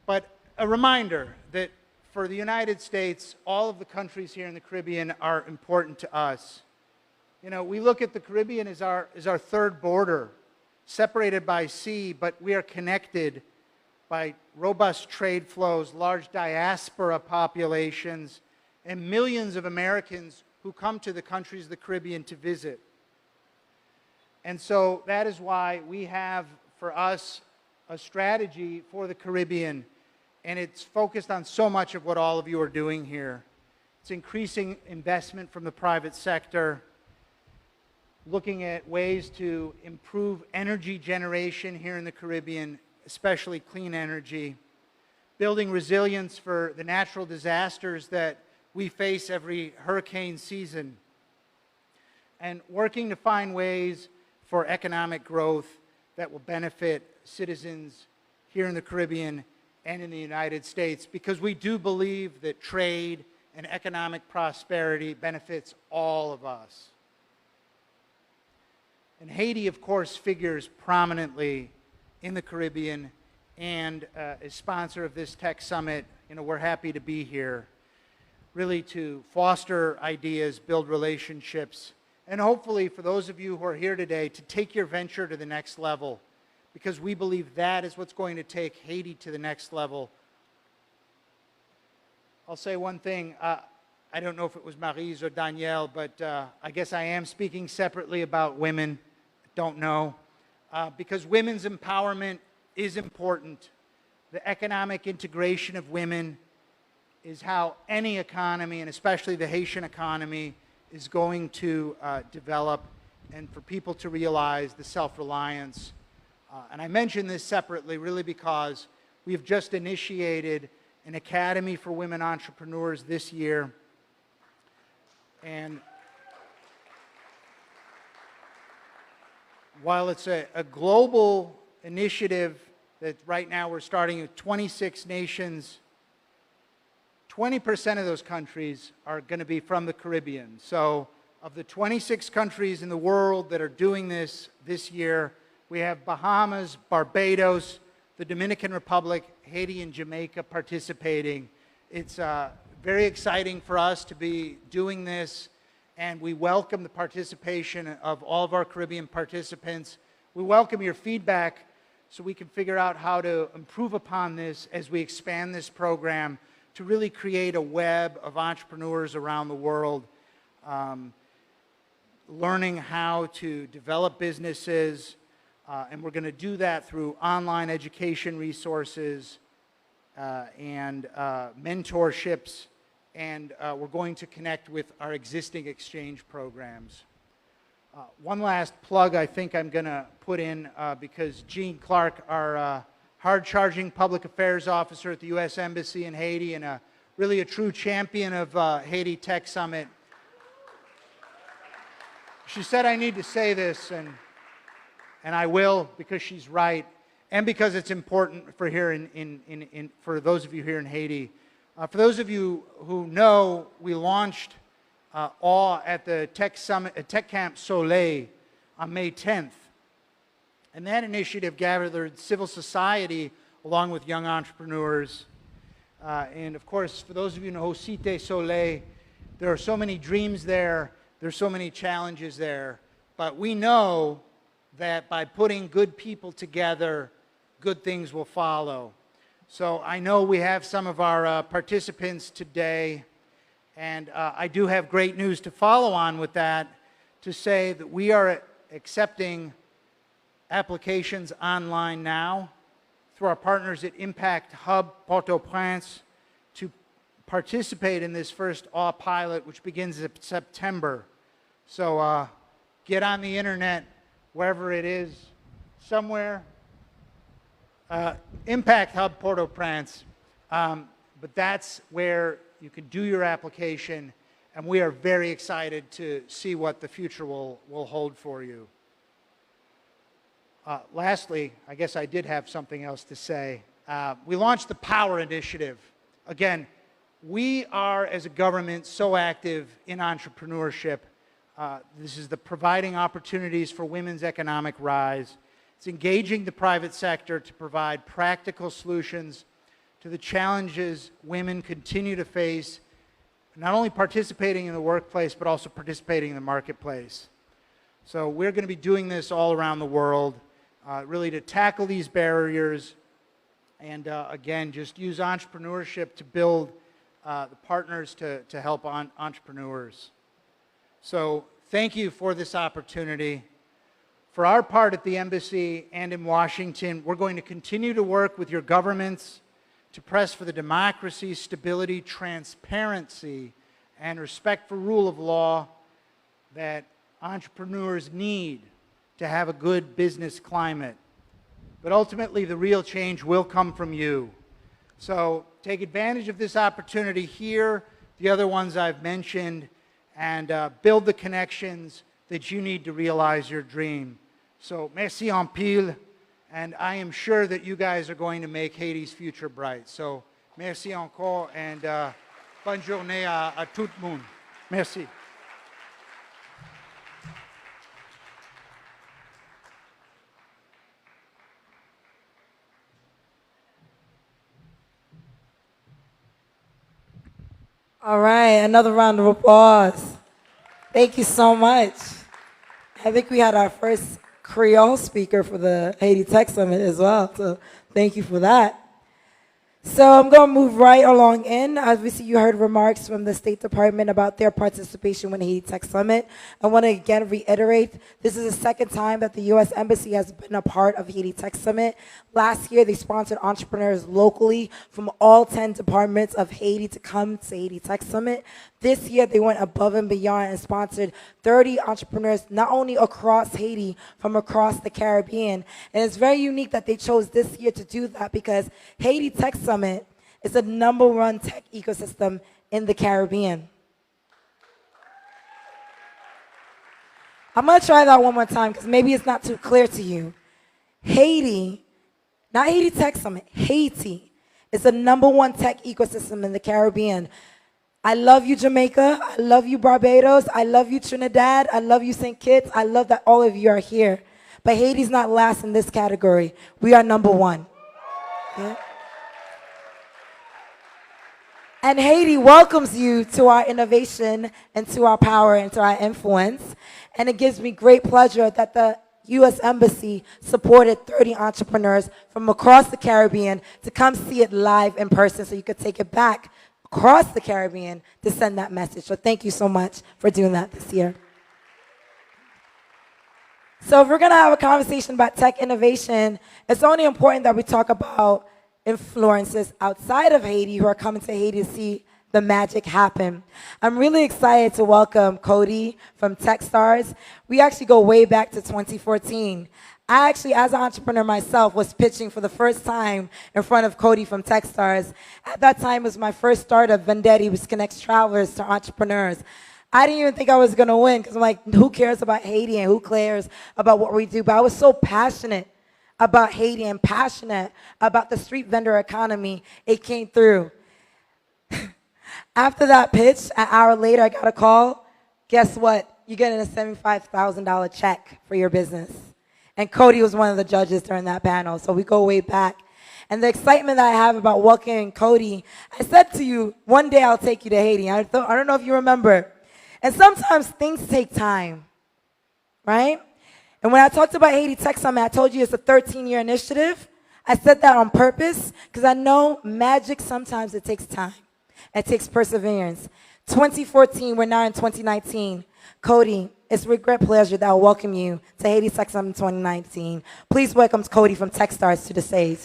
But a reminder that for the United States, all of the countries here in the Caribbean are important to us. You know, we look at the Caribbean as our third border, separated by sea, but we are connected by robust trade flows, large diaspora populations, and millions of Americans who come to the countries of the Caribbean to visit. And so that is why we have, for us, a strategy for the Caribbean, and it's focused on so much of what all of you are doing here. It's increasing investment from the private sector, looking at ways to improve energy generation here in the Caribbean, especially clean energy, building resilience for the natural disasters that we face every hurricane season, and working to find ways for economic growth that will benefit citizens here in the Caribbean and in the United States, because we do believe that trade and economic prosperity benefits all of us. And Haiti, of course, figures prominently in the Caribbean and is sponsor of this tech summit. You know, we're happy to be here, really to foster ideas, build relationships, and hopefully for those of you who are here today to take your venture to the next level, because we believe that is what's going to take Haiti to the next level. I'll say one thing. I don't know if it was Maryse or Danielle, but I guess I am speaking separately about women. Don't know. Because women's empowerment is important. The economic integration of women is how any economy, and especially the Haitian economy, is going to develop, and for people to realize the self-reliance. And I mention this separately really because we've just initiated an Academy for Women Entrepreneurs this year. And while it's a global initiative that right now we're starting with 26 nations, 20% of those countries are going to be from the Caribbean. So of the 26 countries in the world that are doing this year, we have Bahamas, Barbados, the Dominican Republic, Haiti, and Jamaica participating. It's very exciting for us to be doing this, and we welcome the participation of all of our Caribbean participants. We welcome your feedback so we can figure out how to improve upon this as we expand this program to really create a web of entrepreneurs around the world, learning how to develop businesses, and we're going to do that through online education resources and mentorships, and we're going to connect with our existing exchange programs. One last plug I think I'm going to put in because Gene Clark, our hard-charging public affairs officer at the U.S. Embassy in Haiti and really a true champion of Haiti Tech Summit, she said I need to say this, and I will, because she's right, and because it's important for here for those of you here in Haiti. For those of you who know, we launched AWE at the Tech Camp Soleil on May 10th. And that initiative gathered civil society along with young entrepreneurs. And of course, for those of you who know Cité Soleil, there are so many dreams there, there's so many challenges there. But we know that by putting good people together, good things will follow. So I know we have some of our participants today, and I do have great news to follow on with that, to say that we are accepting applications online now through our partners at Impact Hub Port-au-Prince to participate in this first AWE pilot, which begins in September. So get on the internet, wherever it is, somewhere. Impact Hub Port-au-Prince. But that's where you can do your application, and we are very excited to see what the future will hold for you. Lastly, I guess I did have something else to say. We launched the Power Initiative. Again, we are, as a government, so active in entrepreneurship. This is the providing opportunities for women's economic rise. It's engaging the private sector to provide practical solutions to the challenges women continue to face, not only participating in the workplace, but also participating in the marketplace. So we're going to be doing this all around the world, really to tackle these barriers and, again, just use entrepreneurship to build the partners to help entrepreneurs. So thank you for this opportunity. For our part at the embassy and in Washington, we're going to continue to work with your governments to press for the democracy, stability, transparency, and respect for rule of law that entrepreneurs need to have a good business climate. But ultimately, the real change will come from you. So take advantage of this opportunity here, the other ones I've mentioned, and build the connections that you need to realize your dream. So merci en pile, and I am sure that you guys are going to make Haiti's future bright. So merci encore, and bonne journée à tout le monde. Merci. All right, another round of applause. Thank you so much. I think we had our first Creole speaker for the Haiti Tech Summit as well, so thank you for that. So I'm going to move right along in. Obviously, you heard remarks from the State Department about their participation with the Haiti Tech Summit. I want to again reiterate, this is the second time that the U.S. Embassy has been a part of the Haiti Tech Summit. Last year, they sponsored entrepreneurs locally from all 10 departments of Haiti to come to Haiti Tech Summit. This year, they went above and beyond and sponsored 30 entrepreneurs, not only across Haiti, from across the Caribbean. And it's very unique that they chose this year to do that because Haiti Tech Summit is the #1 tech ecosystem in the Caribbean. I'm going to try that one more time because maybe it's not too clear to you. Haiti, not Haiti Tech Summit, Haiti is the #1 tech ecosystem in the Caribbean. I love you, Jamaica. I love you, Barbados. I love you, Trinidad. I love you, St. Kitts. I love that all of you are here. But Haiti's not last in this category. We are #1. Yeah. And Haiti welcomes you to our innovation and to our power and to our influence. And it gives me great pleasure that the U.S. Embassy supported 30 entrepreneurs from across the Caribbean to come see it live in person so you could take it back across the Caribbean to send that message. So thank you so much for doing that this year. So if we're going to have a conversation about tech innovation, it's only important that we talk about influencers outside of Haiti who are coming to Haiti to see the magic happen. I'm really excited to welcome Cody from Techstars. We actually go way back to 2014. I actually, as an entrepreneur myself, was pitching for the first time in front of Cody from Techstars. At that time, it was my first startup, Vendetti, which connects travelers to entrepreneurs. I didn't even think I was going to win because I'm like, who cares about Haiti and who cares about what we do? But I was so passionate about Haiti and passionate about the street vendor economy, it came through. After that pitch, an hour later, I got a call. Guess what? You're getting a $75,000 check for your business. And Cody was one of the judges during that panel, so we go way back. And the excitement that I have about welcoming Cody, I said to you, one day I'll take you to Haiti. I don't know if you remember. And sometimes things take time, right? And when I talked about Haiti Tech Summit, I told you it's a 13-year initiative. I said that on purpose because I know magic, sometimes it takes time. It takes perseverance. 2014, we're now in 2019. Cody, it's with great pleasure that I'll welcome you to Haiti Tech Summit 2019. Please welcome Cody from Techstars to the stage.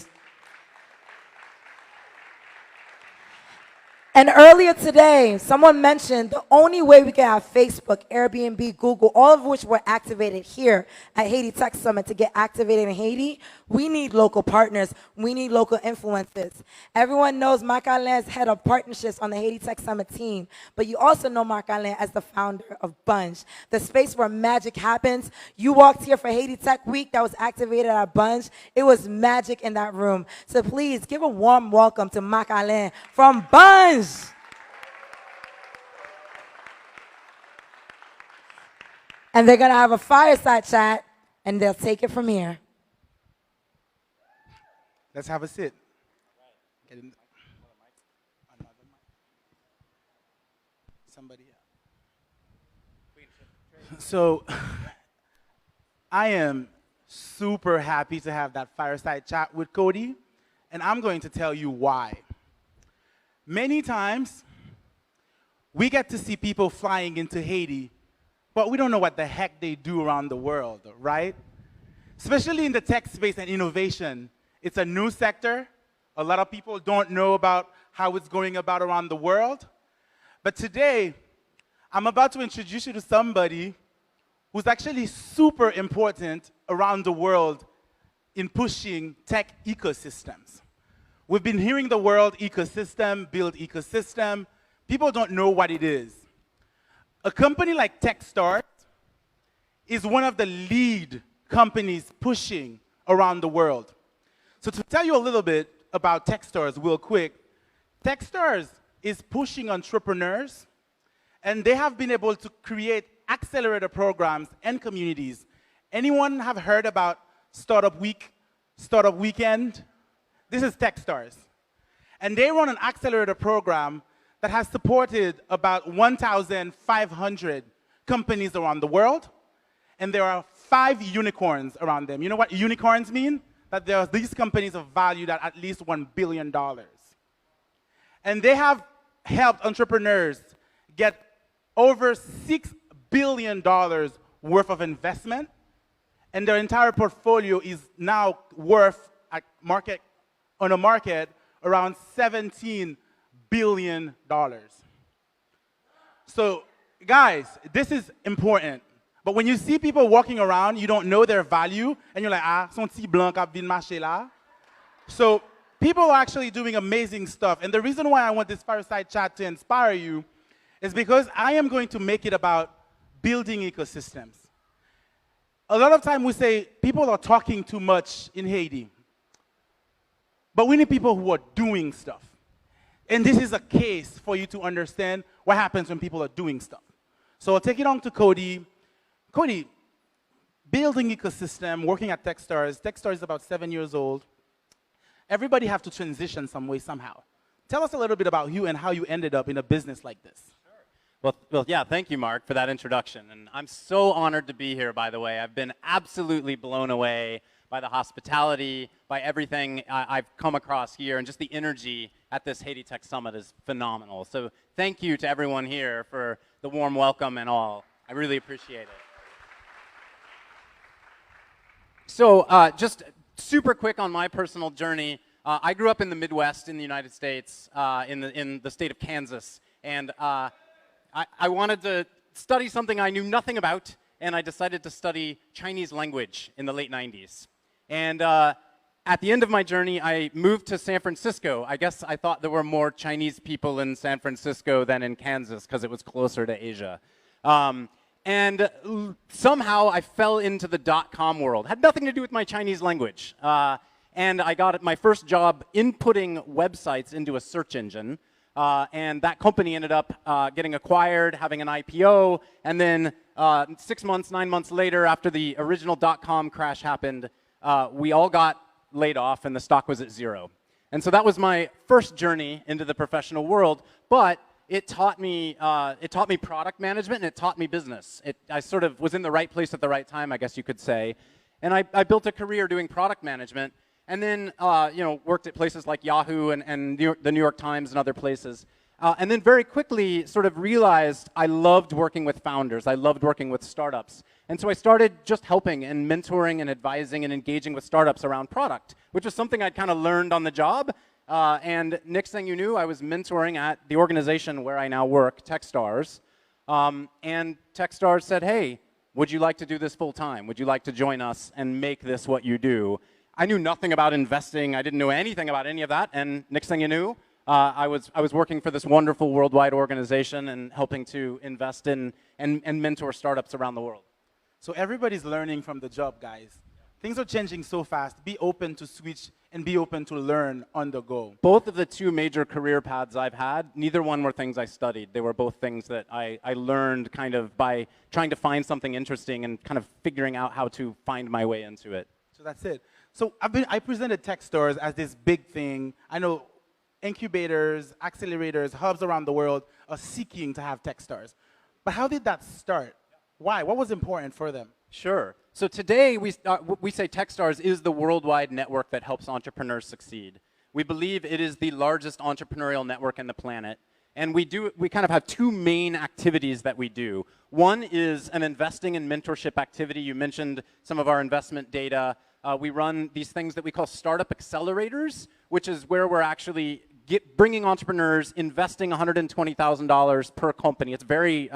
And earlier today, someone mentioned the only way we can have Facebook, Airbnb, Google, all of which were activated here at Haiti Tech Summit to get activated in Haiti, we need local partners. We need local influencers. Everyone knows Marc Alain is head of partnerships on the Haiti Tech Summit team, but you also know Marc Alain as the founder of Banj, the space where magic happens. You walked here for Haiti Tech Week that was activated at Banj. It was magic in that room. So please give a warm welcome to Marc Alain from Banj. And they're going to have a fireside chat, and they'll take it from here. Let's have a sit. Get in another mic. Somebody else. So, I am super happy to have that fireside chat with Cody, and I'm going to tell you why. Many times, we get to see people flying into Haiti, but we don't know what the heck they do around the world, right? especially in the tech space and innovation. It's a new sector. A lot of people don't know about how it's going about around the world. But today, I'm about to introduce you to somebody who's actually super important around the world in pushing tech ecosystems. We've been hearing the word ecosystem, build ecosystem. People don't know what it is. A company like Techstars is one of the lead companies pushing around the world. So to tell you a little bit about Techstars real quick, Techstars is pushing entrepreneurs, and they have been able to create accelerator programs and communities. Anyone have heard about Startup Week, Startup Weekend? This is Techstars. And they run an accelerator program that has supported about 1,500 companies around the world. And there are 5 unicorns around them. You know what unicorns mean? That there are these companies are valued at least $1 billion. And they have helped entrepreneurs get over $6 billion worth of investment. And their entire portfolio is now worth on a market around $17 billion. So, guys, this is important. But when you see people walking around, you don't know their value, and you're like, son petit blanc a vin marché là. So, people are actually doing amazing stuff. And the reason why I want this fireside chat to inspire you is because I am going to make it about building ecosystems. A lot of time we say people are talking too much in Haiti. But we need people who are doing stuff. And this is a case for you to understand what happens when people are doing stuff. So I'll take it on to Cody. Cody, building ecosystem, working at Techstars. Techstars is about 7 years old. Everybody have to transition some way, somehow. Tell us a little bit about you and how you ended up in a business like this. Well, yeah, thank you, Marc, for that introduction. And I'm so honored to be here, by the way. I've been absolutely blown away by the hospitality, by everything I've come across here, and just the energy at this Haiti Tech Summit is phenomenal. So thank you to everyone here for the warm welcome and all. I really appreciate it. So just super quick on my personal journey. I grew up in the Midwest in the United States, in the state of Kansas. And I wanted to study something I knew nothing about, and I decided to study Chinese language in the late 90s. And at the end of my journey, I moved to San Francisco. I guess I thought there were more Chinese people in San Francisco than in Kansas because it was closer to Asia. And somehow I fell into the .com world. Had nothing to do with my Chinese language. And I got my first job inputting websites into a search engine. And that company ended up getting acquired, having an IPO, and then 6 months, 9 months later, after the original .com crash happened, we all got laid off, and the stock was at 0. And so that was my first journey into the professional world, but it taught me product management, and it taught me business. I sort of was in the right place at the right time, I guess you could say, and I built a career doing product management. And then, worked at places like Yahoo and the New York Times and other places. And then very quickly sort of realized I loved working with founders. I loved working with startups. And so I started just helping and mentoring and advising and engaging with startups around product, which was something I'd kind of learned on the job. And next thing you knew, I was mentoring at the organization where I now work, Techstars. And Techstars said, hey, would you like to do this full time? Would you like to join us and make this what you do? I knew nothing about investing. I didn't know anything about any of that. And next thing you knew, I was working for this wonderful worldwide organization and helping to invest in and mentor startups around the world. So everybody's learning from the job, guys. Things are changing so fast. Be open to switch and be open to learn on the go. Both of the 2 major career paths I've had, neither one were things I studied. They were both things that I learned kind of by trying to find something interesting and kind of figuring out how to find my way into it. So that's it. So I presented Techstars as this big thing. I know incubators, accelerators, hubs around the world are seeking to have Techstars. But how did that start? Why? What was important for them? Sure. So today we say Techstars is the worldwide network that helps entrepreneurs succeed. We believe it is the largest entrepreneurial network on the planet. And we kind of have two main activities that we do. One is an investing and mentorship activity. You mentioned some of our investment data. We run these things that we call startup accelerators, which is where we're actually bringing entrepreneurs, investing $120,000 per company. It's very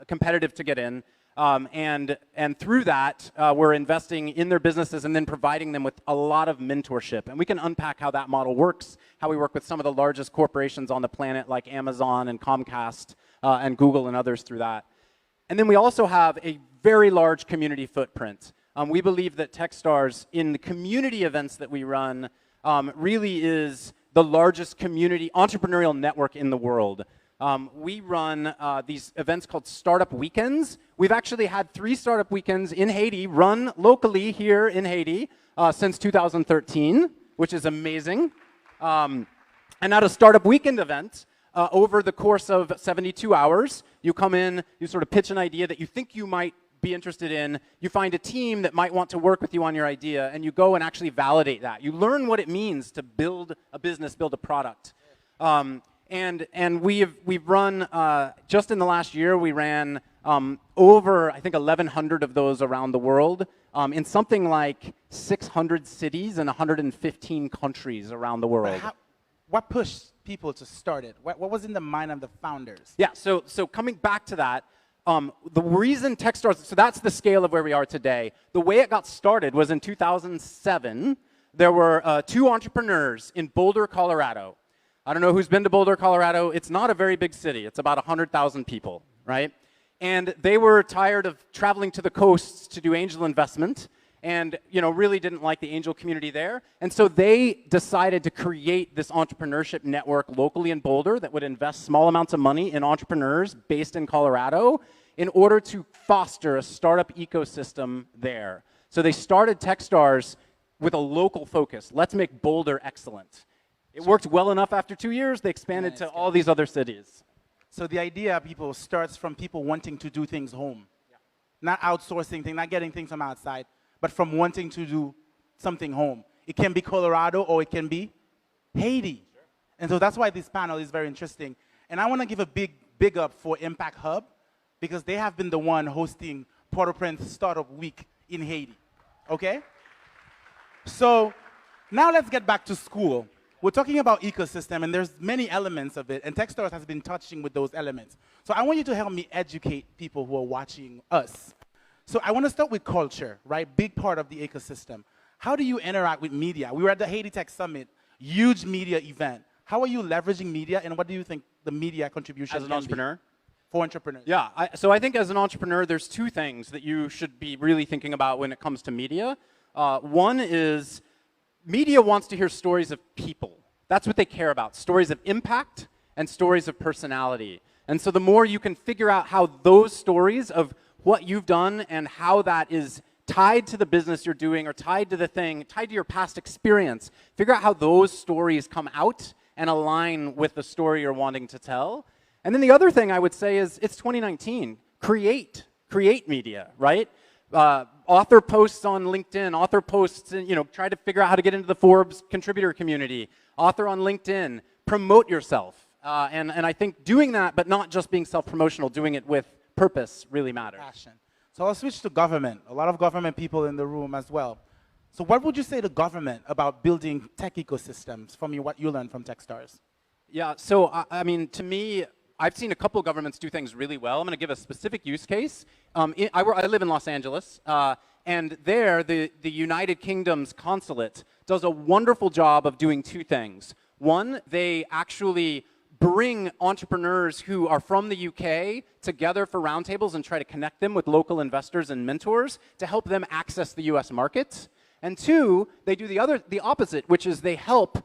competitive to get in. And through that, we're investing in their businesses and then providing them with a lot of mentorship. And we can unpack how that model works, how we work with some of the largest corporations on the planet like Amazon and Comcast and Google and others through that. And then we also have a very large community footprint. We believe that Techstars, in the community events that we run, really is the largest community entrepreneurial network in the world. We run these events called Startup Weekends. We've actually had 3 Startup Weekends in Haiti, run locally here in Haiti since 2013, which is amazing. And at a Startup Weekend event, over the course of 72 hours, you come in, you sort of pitch an idea that you think you might be interested in, you find a team that might want to work with you on your idea, and you go and actually validate that. You learn what it means to build a business, build a product. And we've run, just in the last year, we ran over, I think, 1,100 of those around the world in something like 600 cities and 115 countries around the world. What pushed people to start it? What was in the mind of the founders? Yeah, so coming back to that, the reason Techstars, so that's the scale of where we are today. The way it got started was in 2007. There were 2 entrepreneurs in Boulder, Colorado. I don't know who's been to Boulder, Colorado. It's not a very big city. It's about 100,000 people, right? And they were tired of traveling to the coasts to do angel investment and really didn't like the angel community there. And so they decided to create this entrepreneurship network locally in Boulder that would invest small amounts of money in entrepreneurs based in Colorado in order to foster a startup ecosystem there. So they started Techstars with a local focus. Let's make Boulder excellent. It worked well enough after 2 years, they expanded to all these other cities. So the idea, people, starts from people wanting to do things home. Yeah. Not outsourcing things, not getting things from outside, but from wanting to do something home. It can be Colorado or it can be Haiti. Sure. And so that's why this panel is very interesting. And I want to give a big up for Impact Hub because they have been the one hosting Port-au-Prince Startup Week in Haiti. Okay? So now let's get back to school. We're talking about ecosystem, and there's many elements of it, and Techstars has been touching with those elements. So I want you to help me educate people who are watching us. So I want to start with culture, right? Big part of the ecosystem. How do you interact with media? We were at the Haiti Tech Summit, huge media event. How are you leveraging media, and what do you think the media contribution as an entrepreneur? For entrepreneurs. Yeah, so I think as an entrepreneur, there's 2 things that you should be really thinking about when it comes to media. One is media wants to hear stories of people. That's what they care about, stories of impact and stories of personality. And so the more you can figure out how those stories of what you've done and how that is tied to the business you're doing or tied to the thing, tied to your past experience, figure out how those stories come out and align with the story you're wanting to tell. And then the other thing I would say is it's 2019. Create media, right? Author posts on LinkedIn, author posts, try to figure out how to get into the Forbes contributor community. Author on LinkedIn, promote yourself. And I think doing that, but not just being self-promotional, doing it with purpose really matters. Passion. So I'll switch to government. A lot of government people in the room as well. So what would you say to government about building tech ecosystems from what you learned from Techstars? Yeah, so I mean, to me, I've seen a couple of governments do things really well. I'm going to give a specific use case. I live in Los Angeles, and there, the United Kingdom's consulate does a wonderful job of doing 2 things. One, they actually bring entrepreneurs who are from the UK together for roundtables and try to connect them with local investors and mentors to help them access the US market. And 2, they do the opposite, which is they help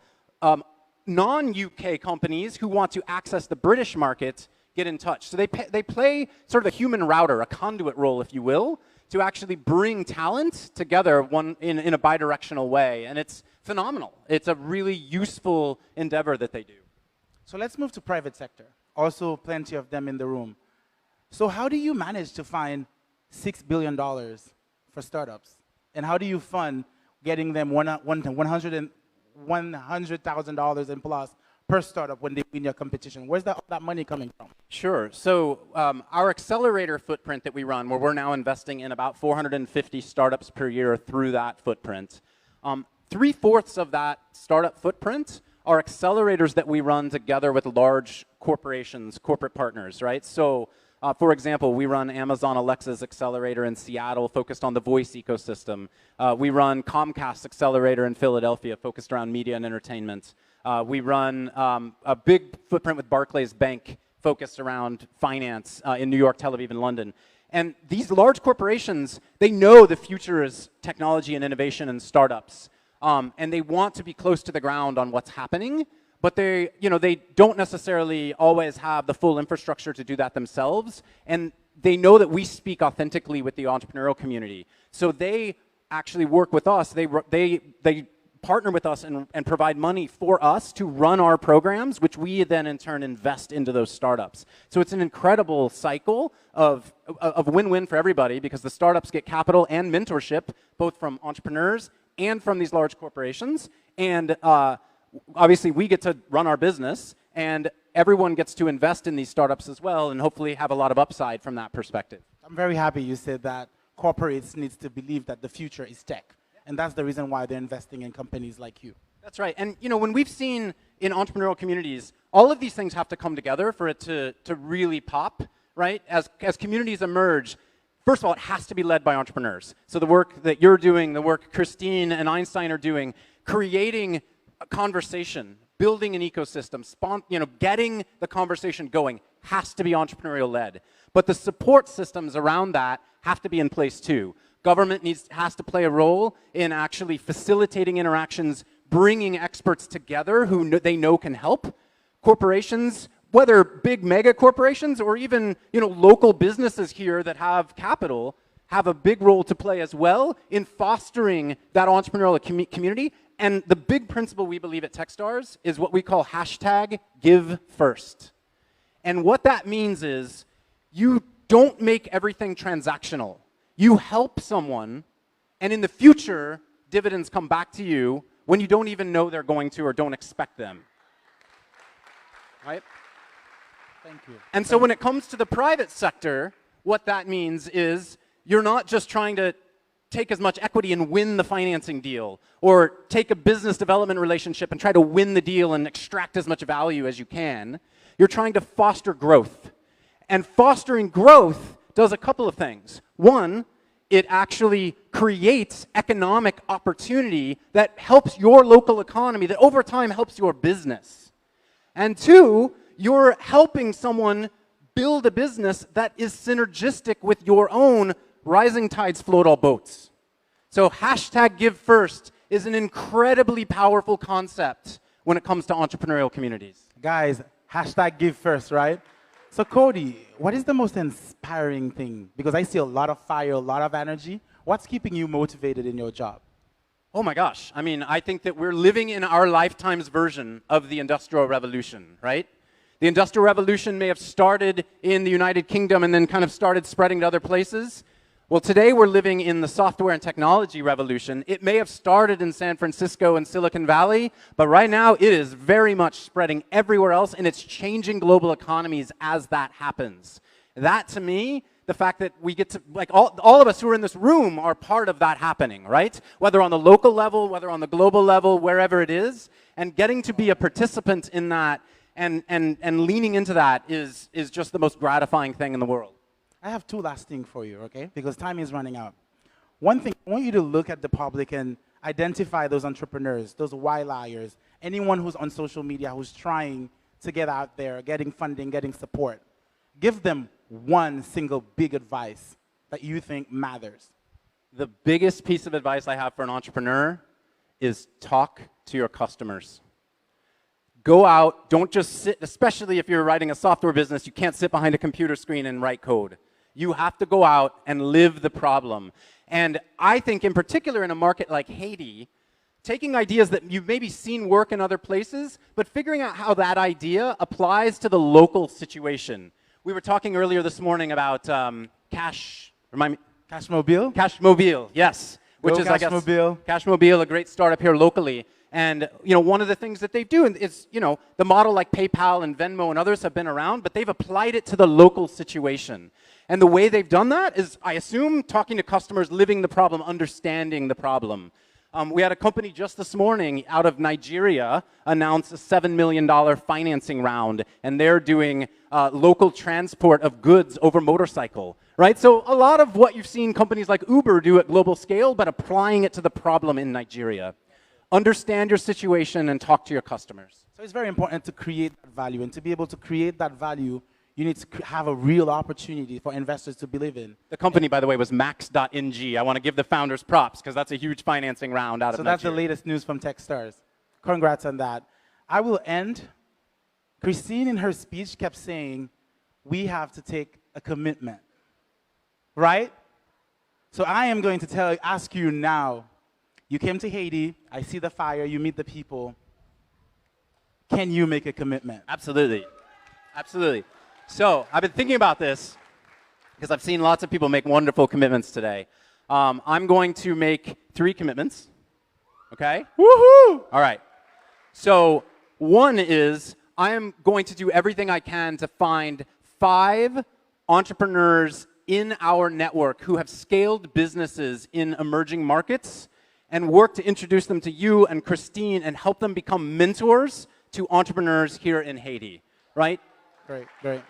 non-UK companies who want to access the British market get in touch. So they play sort of a human router, a conduit role, if you will, to actually bring talent together in a bidirectional way. And it's phenomenal. It's a really useful endeavor that they do. So let's move to private sector. Also plenty of them in the room. So how do you manage to find $6 billion for startups? And how do you fund getting them $100,000 and plus per startup when they win your competition? Where's that money coming from? Sure. So our accelerator footprint that we run, where we're now investing in about 450 startups per year through that footprint, 3/4 of that startup footprint are accelerators that we run together with large corporations, corporate partners, right? So, for example, we run Amazon Alexa's accelerator in Seattle, focused on the voice ecosystem. We run Comcast's accelerator in Philadelphia, focused around media and entertainment. We run a big footprint with Barclays Bank, focused around finance in New York, Tel Aviv, and London. And these large corporations, they know the future is technology and innovation and startups. And they want to be close to the ground on what's happening, but they don't necessarily always have the full infrastructure to do that themselves. And they know that we speak authentically with the entrepreneurial community. So they actually work with us. They partner with us and provide money for us to run our programs, which we then in turn invest into those startups. So it's an incredible cycle of win-win for everybody, because the startups get capital and mentorship, both from entrepreneurs and from these large corporations. And obviously we get to run our business, and everyone gets to invest in these startups as well, and hopefully have a lot of upside from that perspective. I'm very happy you said that corporates needs to believe that the future is tech. And that's the reason why they're investing in companies like you. That's right. And when we've seen in entrepreneurial communities, all of these things have to come together for it to really pop, right? As communities emerge, first of all, it has to be led by entrepreneurs. So the work that you're doing, the work Christine and Einstein are doing, creating a conversation, building an ecosystem, getting the conversation going, has to be entrepreneurial led. But the support systems around that have to be in place too. Government has to play a role in actually facilitating interactions, bringing experts together who they know can help. Corporations, whether big mega corporations or even local businesses here that have capital, have a big role to play as well in fostering that entrepreneurial community. And the big principle we believe at Techstars is what we call #GiveFirst. And what that means is you don't make everything transactional. You help someone, and in the future, dividends come back to you when you don't even know they're going to or don't expect them. Right? Thank you. And so when it comes to the private sector, what that means is you're not just trying to take as much equity and win the financing deal, or take a business development relationship and try to win the deal and extract as much value as you can. You're trying to foster growth. And fostering growth does a couple of things. One, it actually creates economic opportunity that helps your local economy, that over time helps your business. And two, you're helping someone build a business that is synergistic with your own rising tides float all boats. So #GiveFirst is an incredibly powerful concept when it comes to entrepreneurial communities. Guys, #GiveFirst, right? So Cody, what is the most inspiring thing? Because I see a lot of fire, a lot of energy. What's keeping you motivated in your job? Oh my gosh. I mean, I think that we're living in our lifetime's version of the Industrial Revolution, right? The Industrial Revolution may have started in the United Kingdom and then kind of started spreading to other places. Well, today we're living in the software and technology revolution. It may have started in San Francisco and Silicon Valley, but right now it is very much spreading everywhere else, and it's changing global economies as that happens. That, to me, the fact that we get to, like all of us who are in this room are part of that happening, right? Whether on the local level, whether on the global level, wherever it is, and getting to be a participant in that and leaning into that is just the most gratifying thing in the world. I have two last things for you, okay? Because time is running out. One thing, I want you to look at the public and identify those entrepreneurs, those wildliers, anyone who's on social media who's trying to get out there, getting funding, getting support. Give them one single big advice that you think matters. The biggest piece of advice I have for an entrepreneur is talk to your customers. Go out, don't just sit, especially if you're writing a software business, you can't sit behind a computer screen and write code. You have to go out and live the problem. And I think in particular in a market like Haiti, taking ideas that you've maybe seen work in other places, but figuring out how that idea applies to the local situation. We were talking earlier this morning about Cashmobile? Cashmobile, yes. Which is, I guess, Cashmobile. Cashmobile, a great startup here locally. And one of the things that they do is, the model like PayPal and Venmo and others have been around, but they've applied it to the local situation. And the way they've done that is, I assume, talking to customers, living the problem, understanding the problem. We had a company just this morning out of Nigeria announce a $7 million financing round, and they're doing local transport of goods over motorcycle, right? So a lot of what you've seen companies like Uber do at global scale, but applying it to the problem in Nigeria. Understand your situation and talk to your customers. So it's very important to create that value, and to be able to create that value, you need to have a real opportunity for investors to believe in. The company, by the way, was max.ng. I want to give the founders props because that's a huge financing round out of Nigeria. So that's the latest news from Techstars. Congrats on that. I will end. Christine in her speech kept saying, we have to take a commitment, right? So I am going to ask you now, you came to Haiti, I see the fire, you meet the people. Can you make a commitment? Absolutely. Absolutely. So I've been thinking about this because I've seen lots of people make wonderful commitments today. I'm going to make 3 commitments. Okay? Woohoo! All right. So one is I am going to do everything I can to find 5 entrepreneurs in our network who have scaled businesses in emerging markets and work to introduce them to you and Christine and help them become mentors to entrepreneurs here in Haiti, right? Great, great.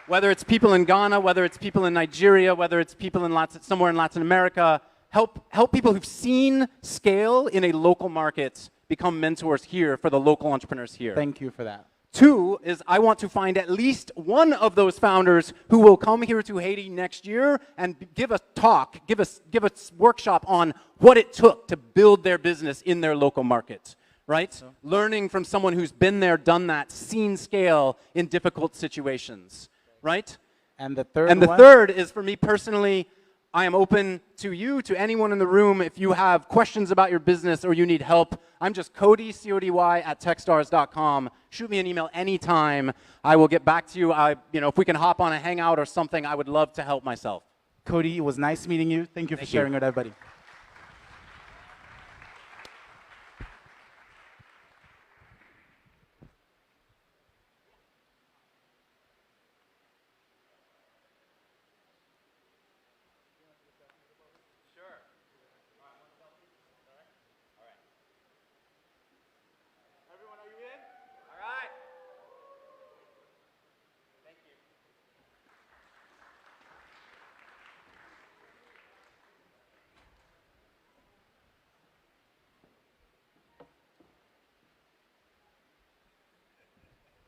Whether it's people in Ghana, whether it's people in Nigeria, whether it's people in somewhere in Latin America, help people who've seen scale in a local market become mentors here for the local entrepreneurs here. Thank you for that. 2 is I want to find at least one of those founders who will come here to Haiti next year and give a talk, give a workshop on what it took to build their business in their local market, right? So, learning from someone who's been there, done that, seen scale in difficult situations, right? And the third And the one? third is for me personally, I am open to you, to anyone in the room. If you have questions about your business or you need help, I'm just Cody, C-O-D-Y, @techstars.com. Shoot me an email anytime. I will get back to you. If we can hop on a hangout or something, I would love to help myself. Cody, it was nice meeting you. Thank you for sharing with everybody.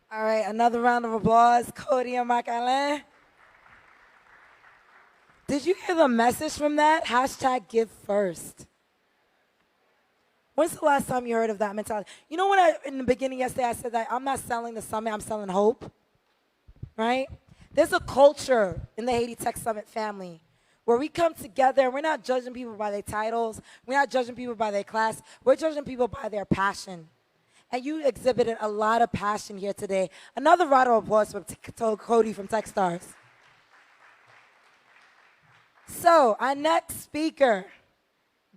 All right, another round of applause. Cody and Marc Alain. Did you hear the message from that? Hashtag give first. When's the last time you heard of that mentality? You know when in the beginning yesterday I said that I'm not selling the summit, I'm selling hope, right? There's a culture in the Haiti Tech Summit family where we come together and we're not judging people by their titles, we're not judging people by their class, we're judging people by their passion. And you exhibited a lot of passion here today. Another round of applause for Cody from Techstars. So, our next speaker,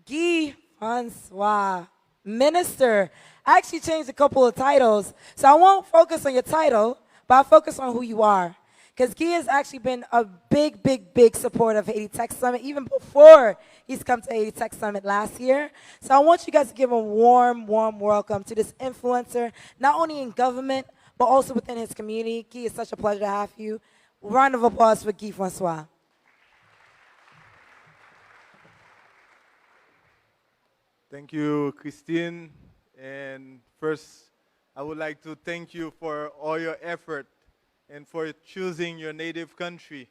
Guy François, minister. I actually changed a couple of titles, so I won't focus on your title, but I'll focus on who you are. Because Guy has actually been a big, big, big supporter of Haiti Tech Summit, even before he's come to Haiti Tech Summit last year. So I want you guys to give a warm, warm welcome to this influencer, not only in government, but also within his community. Guy, it's such a pleasure to have you. Round of applause for Guy François. Thank you, Christine. And first, I would like to thank you for all your effort and for choosing your native country.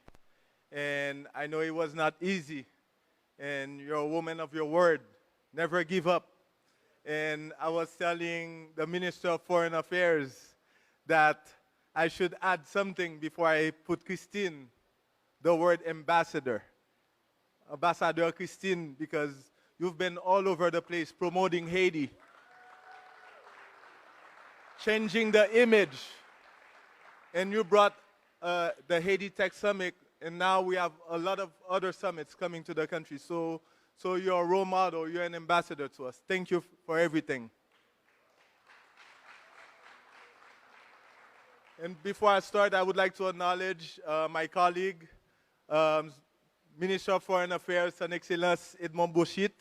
And I know it was not easy. And you're a woman of your word. Never give up. And I was telling the Minister of Foreign Affairs that I should add something before I put Christine, the word ambassador. Ambassador Christine, because you've been all over the place promoting Haiti, changing the image. And you brought the Haiti Tech Summit, and now we have a lot of other summits coming to the country. So you're a role model, you're an ambassador to us. Thank you for everything. And before I start, I would like to acknowledge my colleague, um, Minister of Foreign Affairs, Son Excellence Edmond Bouchit,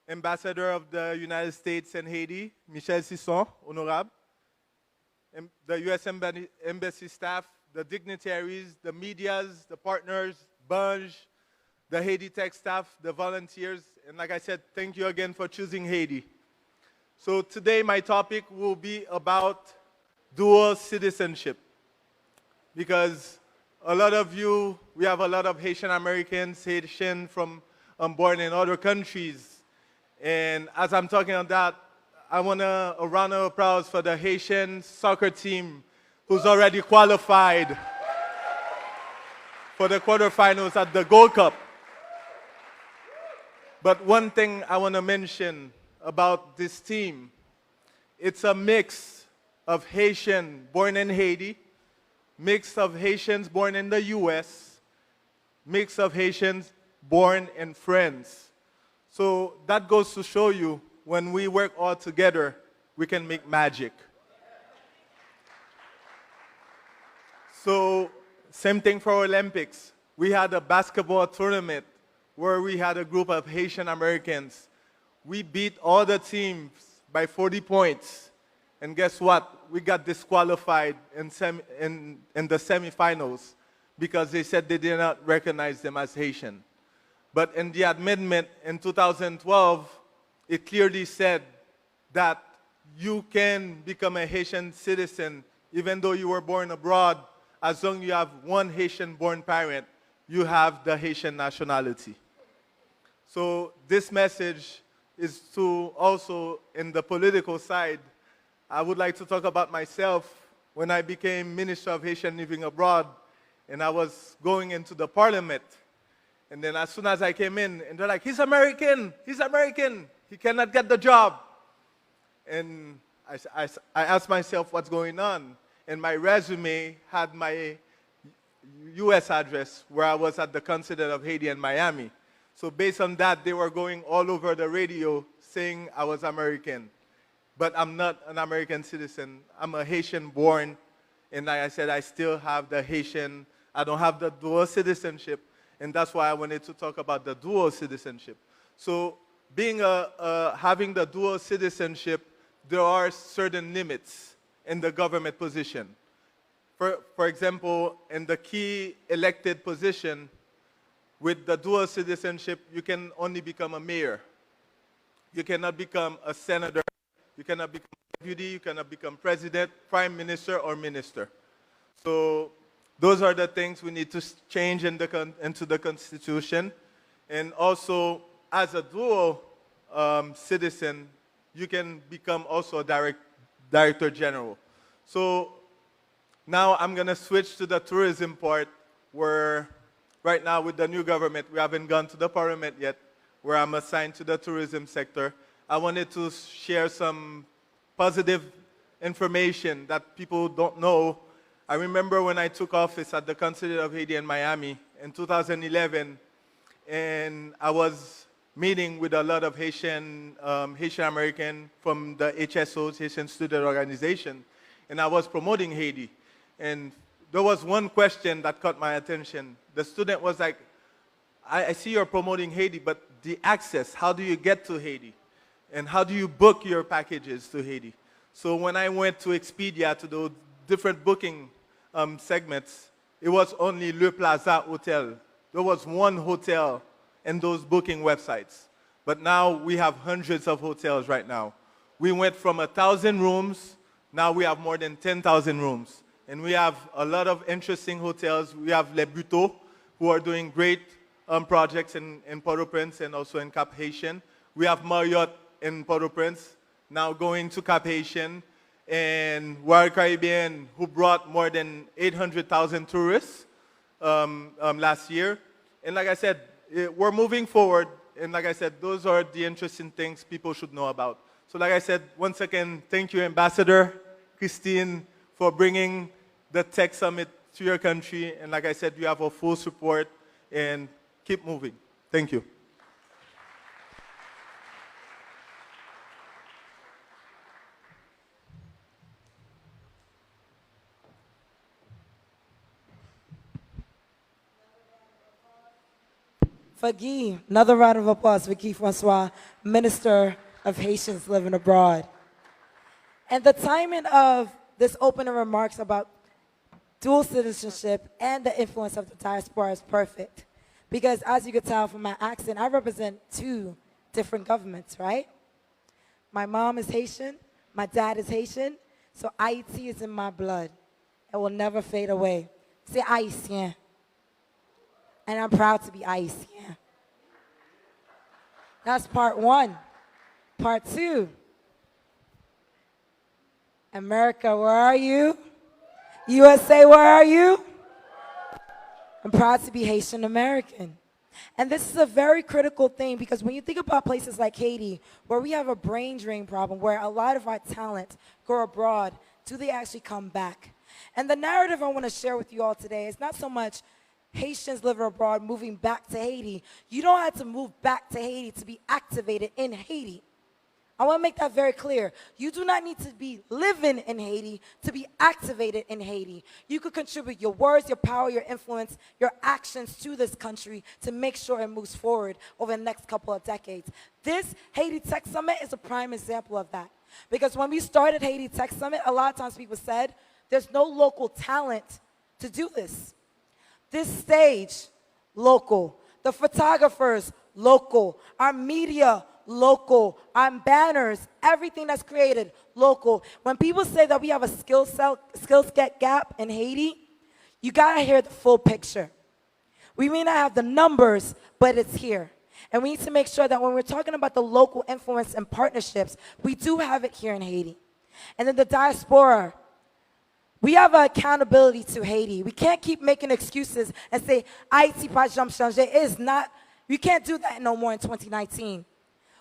Ambassador of the United States and Haiti, Michel Sisson, Honorable, the U.S. Embassy staff, the dignitaries, the medias, the partners, Banj, the Haiti Tech staff, the volunteers, and like I said, thank you again for choosing Haiti. So today my topic will be about dual citizenship, because a lot of you, we have a lot of Haitian Americans, Haitian from born in other countries, and as I'm talking on that, I want a round of applause for the Haitian soccer team who's already qualified for the quarterfinals at the Gold Cup. But one thing I want to mention about this team, it's a mix of Haitian born in Haiti, mix of Haitians born in the US, mix of Haitians born in France. So that goes to show you, when we work all together, we can make magic. So same thing for Olympics. We had a basketball tournament where we had a group of Haitian Americans. We beat all the teams by 40 points. And guess what? We got disqualified in the semifinals because they said they did not recognize them as Haitian. But in the amendment in 2012, it clearly said that you can become a Haitian citizen even though you were born abroad. As long as you have one Haitian-born parent, you have the Haitian nationality. So this message is to also, in the political side, I would like to talk about myself. When I became Minister of Haitian Living Abroad, and I was going into the parliament, and then as soon as I came in, and they're like, he's American, he cannot get the job. And I asked myself what's going on, and my resume had my US address where I was at the Consulate of Haiti in Miami. So based on that, they were going all over the radio saying I was American. But I'm not an American citizen. I'm a Haitian born, and like I said, I still have the Haitian, I don't have the dual citizenship, and that's why I wanted to talk about the dual citizenship. So having the dual citizenship, there are certain limits in the government position. For example, in the key elected position, with the dual citizenship, you can only become a mayor. You cannot become a senator. You cannot become deputy. You cannot become president, prime minister, or minister. So those are the things we need to change into the Constitution. And also, as a dual citizen, you can become also a director general. So now I'm going to switch to the tourism part, where right now with the new government, we haven't gone to the parliament yet, where I'm assigned to the tourism sector. I wanted to share some positive information that people don't know. I remember when I took office at the Consulate of Haiti in Miami in 2011, and I was meeting with a lot of Haitian American from the HSOs, Haitian Student Organization, and I was promoting Haiti. And there was one question that caught my attention. The student was like, I see you're promoting Haiti, but the access, how do you get to Haiti? And how do you book your packages to Haiti? So when I went to Expedia, to the different booking segments, it was only Le Plaza Hotel. There was one hotel in those booking websites. But now we have hundreds of hotels right now. We went from 1,000 rooms, now we have more than 10,000 rooms. And we have a lot of interesting hotels. We have Les Buteaux, who are doing great projects in Port-au-Prince and also in Cap Haitian. We have Marriott in Port-au-Prince, now going to Cap Haitian, and Royal Caribbean, who brought more than 800,000 tourists last year. And like I said, we're moving forward, and like I said, those are the interesting things people should know about. So like I said, once again, thank you, Ambassador Christine, for bringing the Tech Summit to your country. And like I said, you have our full support, and keep moving. Thank you. for Guy. Another round of applause for Guy François, Minister of Haitians living abroad. And the timing of this opening remarks about dual citizenship and the influence of the diaspora is perfect. Because as you can tell from my accent, I represent two different governments, right? My mom is Haitian, my dad is Haitian, so Haiti is in my blood. It will never fade away. C'est Haitien. And I'm proud to be Haitien. That's part one. Part two. America, where are you? USA, where are you? I'm proud to be Haitian American. And this is a very critical thing because when you think about places like Haiti, where we have a brain drain problem, where a lot of our talent go abroad, do they actually come back? And the narrative I want to share with you all today is not so much Haitians living abroad moving back to Haiti. You don't have to move back to Haiti to be activated in Haiti. I want to make that very clear. You do not need to be living in Haiti to be activated in Haiti. You could contribute your words, your power, your influence, your actions to this country to make sure it moves forward over the next couple of decades. This Haiti Tech Summit is a prime example of that. Because when we started Haiti Tech Summit, a lot of times people said, there's no local talent to do this. This stage, local. The photographers, local. Our media, local. Our banners, everything that's created, local. When people say that we have a skills gap in Haiti, you gotta hear the full picture. We may not have the numbers, but it's here. And we need to make sure that when we're talking about the local influence and partnerships, we do have it here in Haiti. And then the diaspora. We have an accountability to Haiti. We can't keep making excuses and say, Haiti pas jamais changé. It is not, we can't do that no more in 2019.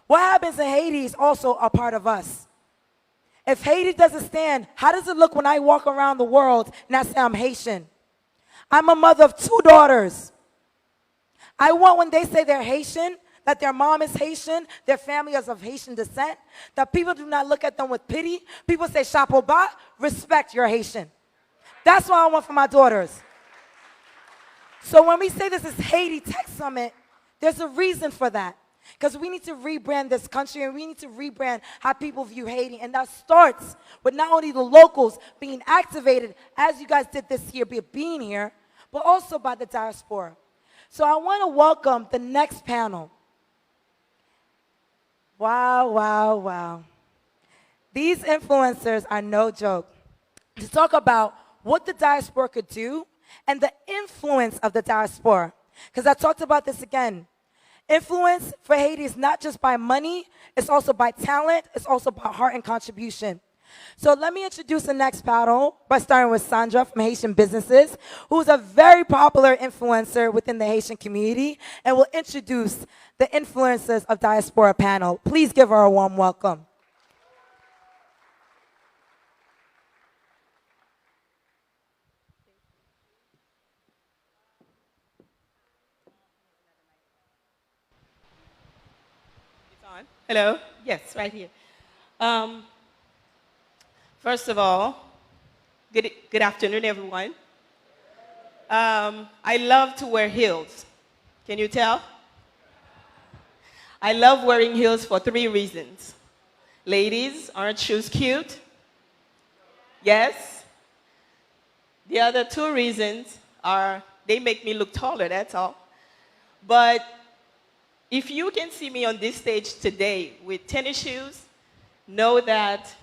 What happens in Haiti is also a part of us. If Haiti doesn't stand, how does it look when I walk around the world and I say I'm Haitian? I'm a mother of 2 daughters. I want when they say they're Haitian, that their mom is Haitian, their family is of Haitian descent, that people do not look at them with pity. People say, chapeau bas, respect, you're Haitian. That's what I want for my daughters. So when we say this is Haiti Tech Summit, there's a reason for that. Because we need to rebrand this country and we need to rebrand how people view Haiti. And that starts with not only the locals being activated, as you guys did this year, being here, but also by the diaspora. So I want to welcome the next panel. Wow, wow, wow. These influencers are no joke. To talk about what the diaspora could do and the influence of the diaspora. Because I talked about this again. Influence for Haiti is not just by money, it's also by talent, it's also by heart and contribution. So let me introduce the next panel by starting with Sandra from Haitian Businesses, who's a very popular influencer within the Haitian community and will introduce the influencers of Diaspora panel. Please give her a warm welcome. It's on. Hello? Yes, right here. First of all, good afternoon, everyone. I love to wear heels. Can you tell? I love wearing heels for 3 reasons. Ladies, aren't shoes cute? Yes? The other 2 reasons are they make me look taller, that's all. But if you can see me on this stage today with tennis shoes, know that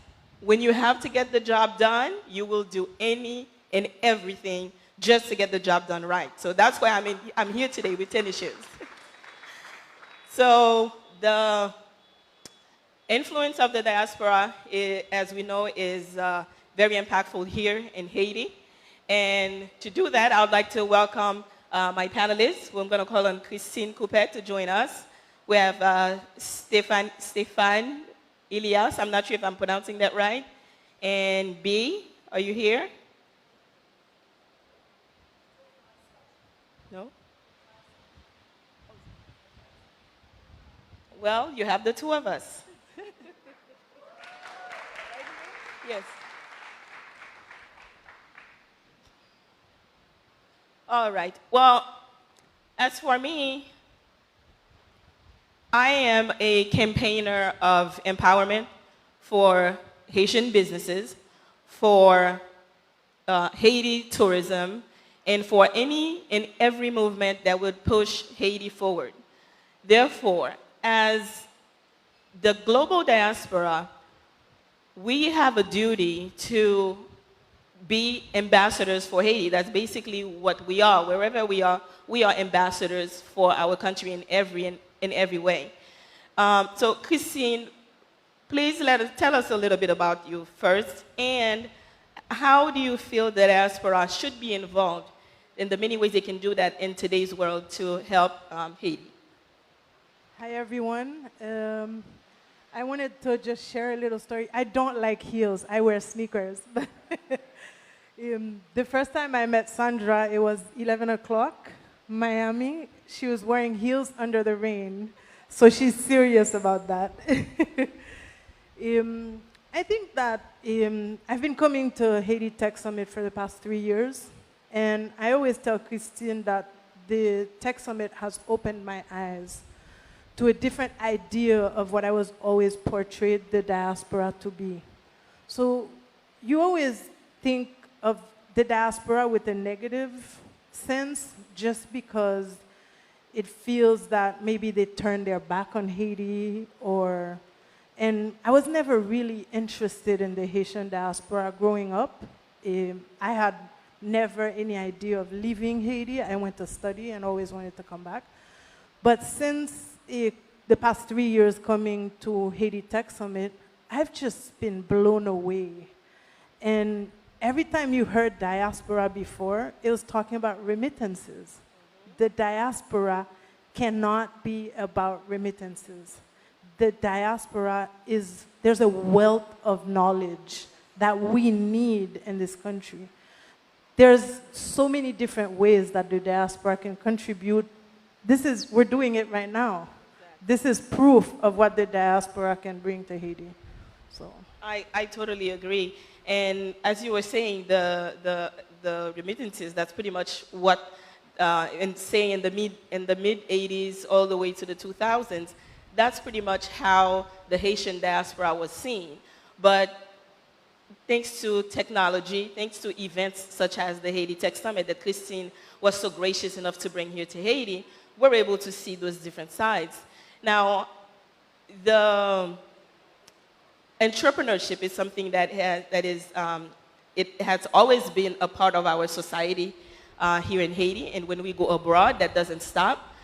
when you have to get the job done, you will do any and everything just to get the job done right. So that's why I'm here today with tennis shoes. So the influence of the diaspora, as we know, is very impactful here in Haiti. And to do that, I would like to welcome my panelists, who I'm going to call on Coupe to join us. We have Stéphane Elias, I'm not sure if I'm pronouncing that right. And B, are you here? No? Well, you have the 2 of us. Yes. All right. Well, as for me, I am a campaigner of empowerment for Haitian businesses, for Haiti tourism, and for any and every movement that would push Haiti forward. Therefore, as the global diaspora, we have a duty to be ambassadors for Haiti. That's basically what we are. Wherever we are ambassadors for our country in every way. So Christine, please tell us a little bit about you first, and how do you feel the diaspora should be involved in the many ways they can do that in today's world to help Haiti? Hi, everyone. I wanted to just share a little story. I don't like heels. I wear sneakers. But the first time I met Sandra, it was 11 o'clock, Miami. She was wearing heels under the rain. So she's serious about that. I think that I've been coming to Haiti Tech Summit for the past 3 years. And I always tell Christine that the Tech Summit has opened my eyes to a different idea of what I was always portrayed the diaspora to be. So you always think of the diaspora with a negative sense just because it feels that maybe they turned their back on Haiti and I was never really interested in the Haitian diaspora growing up. I had never any idea of leaving Haiti. I went to study and always wanted to come back. But since the past 3 years coming to Haiti Tech Summit, I've just been blown away. And every time you heard diaspora before, it was talking about remittances. The diaspora cannot be about remittances. The diaspora there's a wealth of knowledge that we need in this country. There's so many different ways that the diaspora can contribute. We're doing it right now. This is proof of what the diaspora can bring to Haiti. So I totally agree. And as you were saying, the remittances, that's pretty much what, and saying in the mid 80s all the way to the 2000s, that's pretty much how the Haitian diaspora was seen. But thanks to technology, thanks to events such as the Haiti Tech Summit that Christine was so gracious enough to bring here to Haiti, we're able to see those different sides. Now, the entrepreneurship is something that it has always been a part of our society here in Haiti, and when we go abroad, that doesn't stop.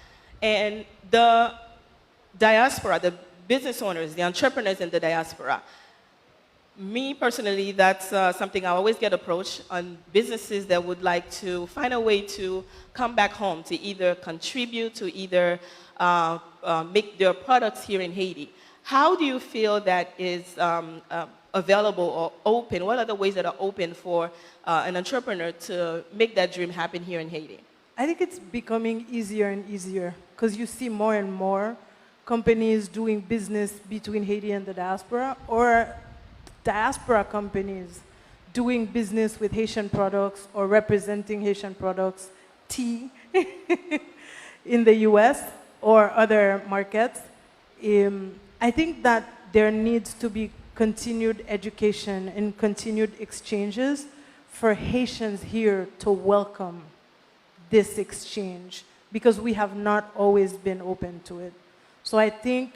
And the diaspora, the business owners, the entrepreneurs in the diaspora, me personally, that's something I always get approached on businesses that would like to find a way to come back home, to either contribute, to either make their products here in Haiti. How do you feel that is available or open? What are the ways that are open for an entrepreneur to make that dream happen here in Haiti? I think it's becoming easier and easier because you see more and more companies doing business between Haiti and the diaspora, or diaspora companies doing business with Haitian products or representing Haitian products, tea, in the US or other markets. I think that there needs to be continued education and continued exchanges for Haitians here to welcome this exchange because we have not always been open to it. So I think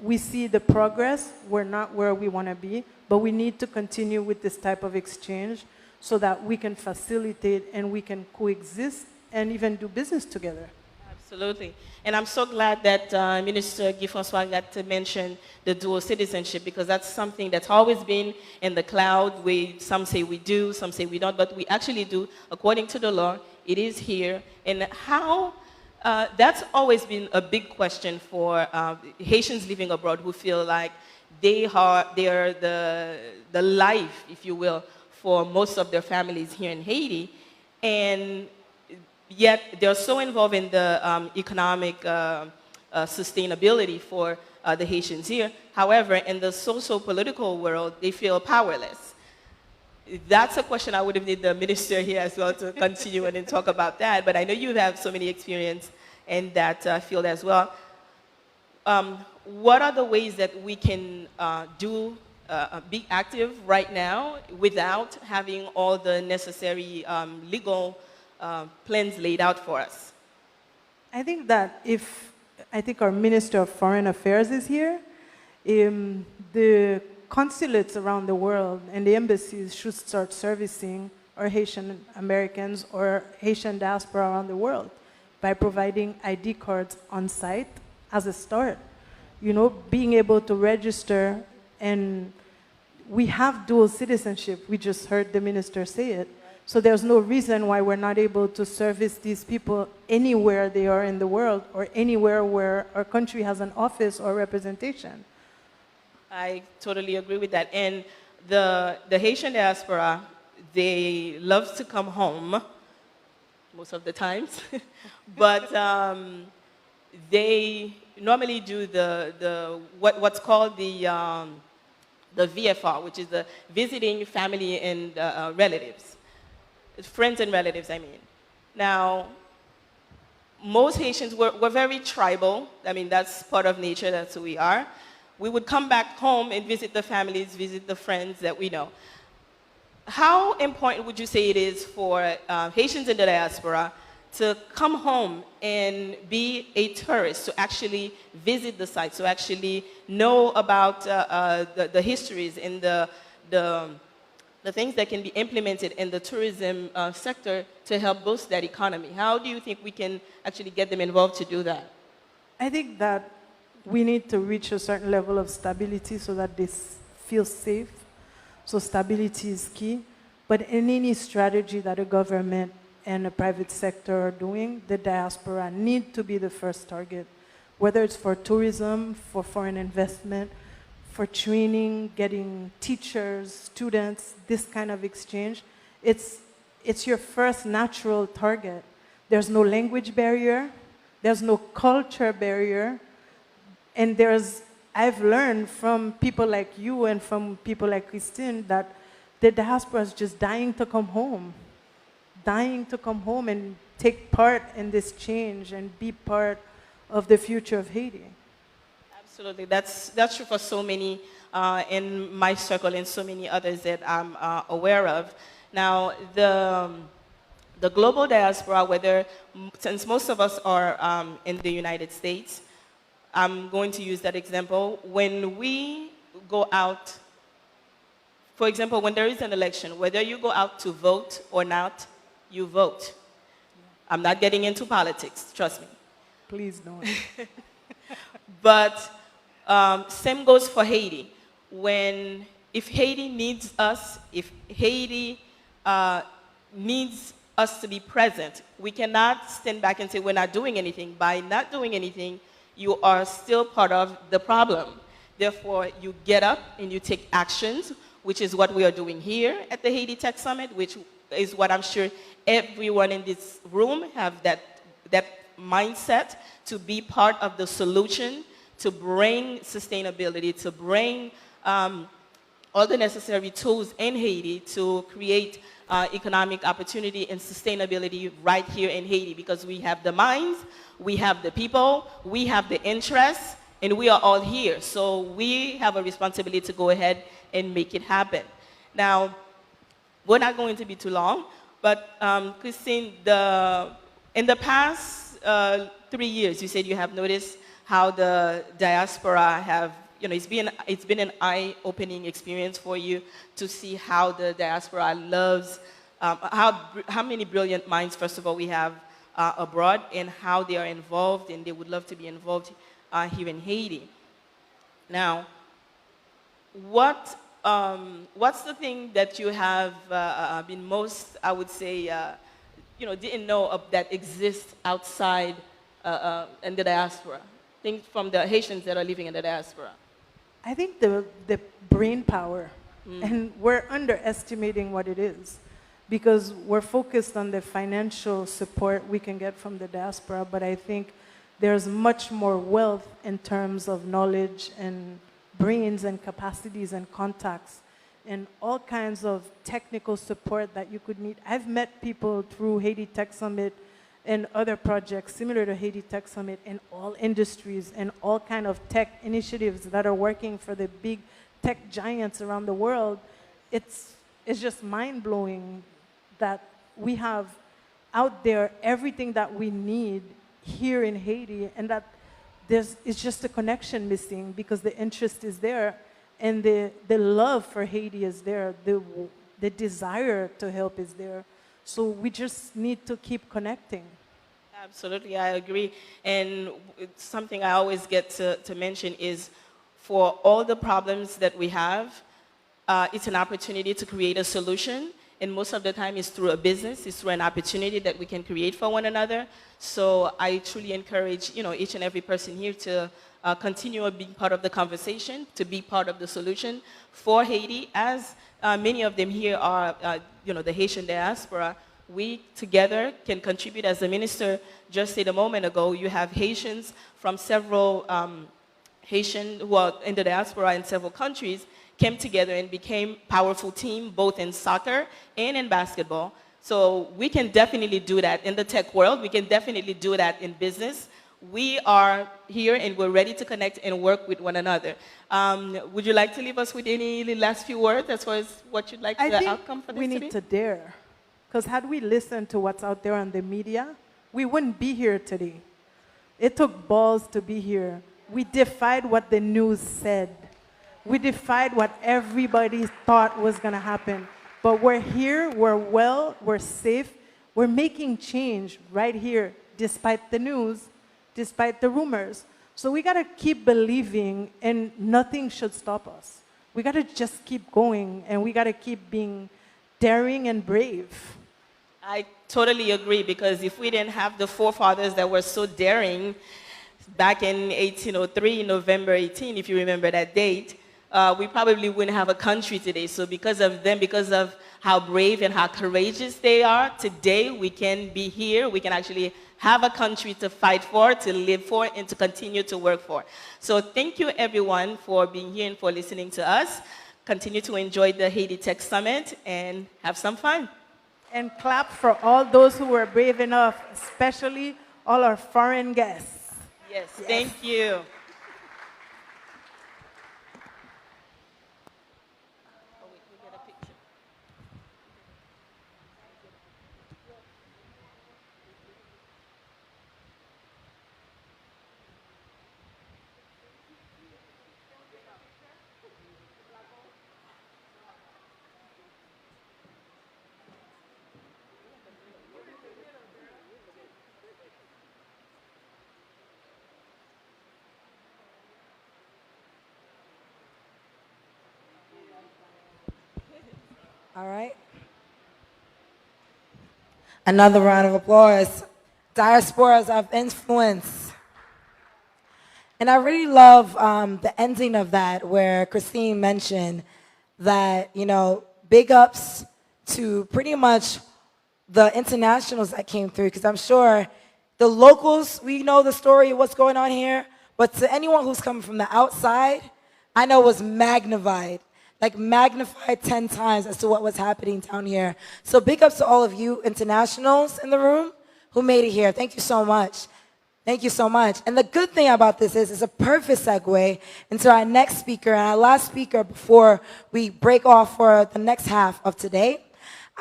we see the progress. We're not where we want to be, but we need to continue with this type of exchange so that we can facilitate and we can coexist and even do business together. Absolutely. And I'm so glad that Minister Guy François got to mention the dual citizenship because that's something that's always been in the cloud. Some say we do, some say we don't, but we actually do. According to the law, it is here. And how, that's always been a big question for Haitians living abroad who feel like they are the life, if you will, for most of their families here in Haiti. And yet they're so involved in the economic sustainability for the Haitians here. However, in the social-political world, they feel powerless. That's a question I would have needed the minister here as well to continue and then talk about that. But I know you have so many experience in that field as well. what are the ways that we can be active right now without having all the necessary legal plans laid out for us? I think that I think our Minister of Foreign Affairs is here, the consulates around the world and the embassies should start servicing our Haitian Americans or Haitian diaspora around the world by providing ID cards on site as a start. You know, being able to register, and we have dual citizenship. We just heard the minister say it. So there's no reason why we're not able to service these people anywhere they are in the world or anywhere where our country has an office or representation. I totally agree with that. And the Haitian diaspora, they love to come home most of the times, but they normally do what's called the VFR, which is the visiting family and relatives. Friends and relatives, I mean. Now, most Haitians, we're very tribal. I mean, that's part of nature, that's who we are. We would come back home and visit the families, visit the friends that we know. How important would you say it is for Haitians in the diaspora to come home and be a tourist, to actually visit the sites, to actually know about the histories and the things that can be implemented in the tourism sector to help boost that economy? How do you think we can actually get them involved to do that? I think that we need to reach a certain level of stability so that they feel safe. So stability is key. But in any strategy that a government and a private sector are doing, the diaspora need to be the first target, whether it's for tourism, for foreign investment, for training, getting teachers, students, this kind of exchange. It's your first natural target. There's no language barrier, there's no culture barrier, and I've learned from people like you and from people like Christine that the diaspora is just dying to come home and take part in this change and be part of the future of Haiti. Absolutely, that's true for so many in my circle and so many others that I'm aware of. Now, the global diaspora, since most of us are in the United States, I'm going to use that example. When we go out, for example, when there is an election, whether you go out to vote or not, you vote. I'm not getting into politics, trust me. Please don't. But same goes for Haiti. If Haiti needs us, if Haiti needs us to be present, we cannot stand back and say we're not doing anything. By not doing anything, you are still part of the problem. Therefore, you get up and you take actions, which is what we are doing here at the Haiti Tech Summit, which is what I'm sure everyone in this room have that mindset to be part of the solution, to bring sustainability, to bring all the necessary tools in Haiti to create economic opportunity and sustainability right here in Haiti, because we have the minds, we have the people, we have the interests, and we are all here. So we have a responsibility to go ahead and make it happen. Now, we're not going to be too long, but Christine, in the past 3 years, you said you have noticed how the diaspora have, it's been an eye-opening experience for you to see how the diaspora loves, how many brilliant minds, first of all, we have abroad, and how they are involved, and they would love to be involved here in Haiti. Now, what's the thing that you have been most, I would say, didn't know of that exists outside in the diaspora? Things from the Haitians that are living in the diaspora. I think the brain power, and we're underestimating what it is, because we're focused on the financial support we can get from the diaspora, but I think there's much more wealth in terms of knowledge and brains and capacities and contacts and all kinds of technical support that you could need. I've met people through Haiti Tech Summit and other projects similar to Haiti Tech Summit in all industries and all kind of tech initiatives that are working for the big tech giants around the world, it's just mind-blowing that we have out there everything that we need here in Haiti, and that it's just a connection missing because the interest is there and the love for Haiti is there, the desire to help is there. So we just need to keep connecting. Absolutely, I agree. And it's something I always get to mention is for all the problems that we have, it's an opportunity to create a solution. And most of the time it's through a business, it's through an opportunity that we can create for one another. So I truly encourage, each and every person here to continue being part of the conversation, to be part of the solution for Haiti. As many of them here are, the Haitian diaspora, we together can contribute. As the minister just said a moment ago, you have Haitians from several Haitian who are in the diaspora in several countries came together and became powerful team, both in soccer and in basketball. So we can definitely do that in the tech world. We can definitely do that in business. We are here and we're ready to connect and work with one another. Would you like to leave us with any last few words as far as what you'd like the outcome for this we to be? need to dare. Because had we listened to what's out there on the media, we wouldn't be here today. It took balls to be here. We defied what the news said. We defied what everybody thought was going to happen. But we're here, we're well, we're safe, we're making change right here, despite the news, despite the rumors. So we got to keep believing, and nothing should stop us. We got to just keep going, and we got to keep being daring and brave. I totally agree, because if we didn't have the forefathers that were so daring back in 1803, November 18, if you remember that date, we probably wouldn't have a country today. So because of them, because of how brave and how courageous they are, today we can be here. We can actually have a country to fight for, to live for, and to continue to work for. So thank you, everyone, for being here and for listening to us. Continue to enjoy the Haiti Tech Summit and have some fun. And clap for all those who were brave enough, especially all our foreign guests. Yes. Thank you. All right. Another round of applause. Diasporas of influence. And I really love the ending of that, where Christine mentioned that, big ups to pretty much the internationals that came through, because I'm sure the locals, we know the story of what's going on here, but to anyone who's coming from the outside, I know it was magnified 10 times as to what was happening down here. So big ups to all of you internationals in the room who made it here. Thank you so much. Thank you so much. And the good thing about this is it's a perfect segue into our next speaker and our last speaker before we break off for the next half of today.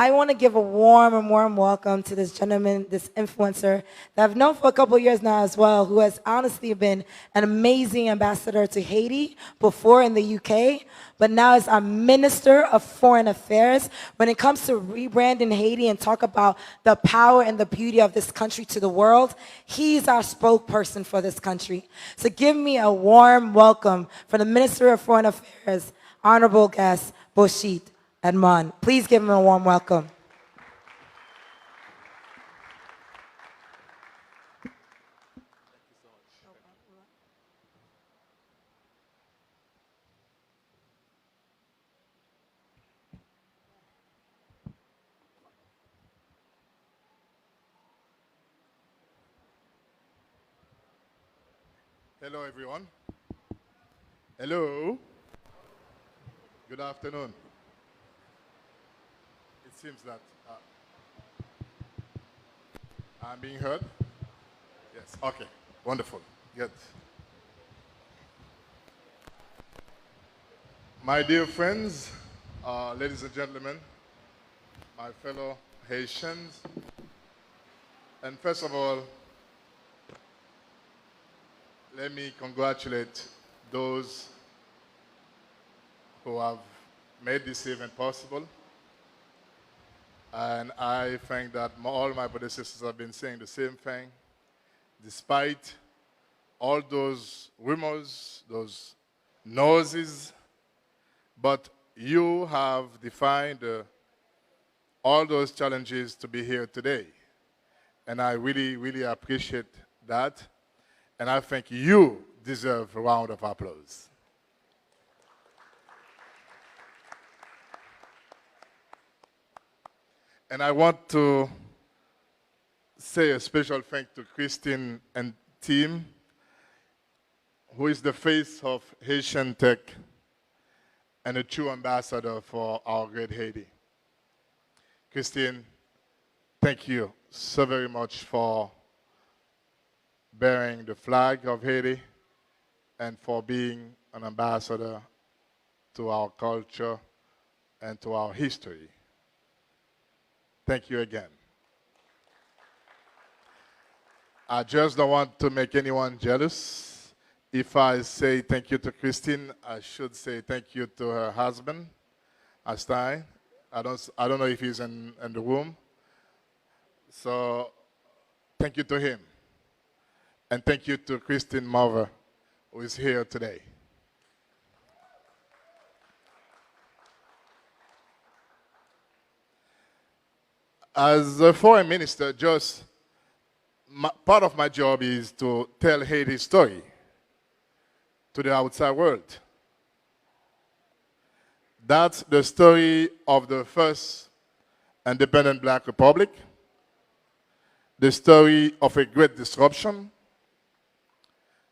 I want to give a warm welcome to this gentleman, this influencer that I've known for a couple of years now as well, who has honestly been an amazing ambassador to Haiti before in the UK, but now is our Minister of Foreign Affairs when it comes to rebranding Haiti and talk about the power and the beauty of this country to the world. He's our spokesperson for this country. So give me a warm welcome for the Minister of Foreign Affairs, honorable guest, Boucicault. Edmond. Please give him a warm welcome. Hello, everyone. Hello. Good afternoon. It seems that I'm being heard? Yes. Okay. Wonderful. Good. My dear friends, ladies and gentlemen, my fellow Haitians, and first of all, let me congratulate those who have made this event possible. And I think that all my brothers and sisters have been saying the same thing. Despite all those rumors, those noises, but you have defined all those challenges to be here today. And I really, really appreciate that. And I think you deserve a round of applause. And I want to say a special thanks to Christine and team, who is the face of Haitian tech and a true ambassador for our great Haiti. Christine, thank you so very much for bearing the flag of Haiti and for being an ambassador to our culture and to our history. Thank you again. I just don't want to make anyone jealous. If I say thank you to Christine, I should say thank you to her husband, Alain. I don't know if he's in the room. So thank you to him. And thank you to Christine's mother, who is here today. As a foreign minister, part of my job is to tell Haiti's story to the outside world. That's the story of the first independent Black Republic, the story of a great disruption,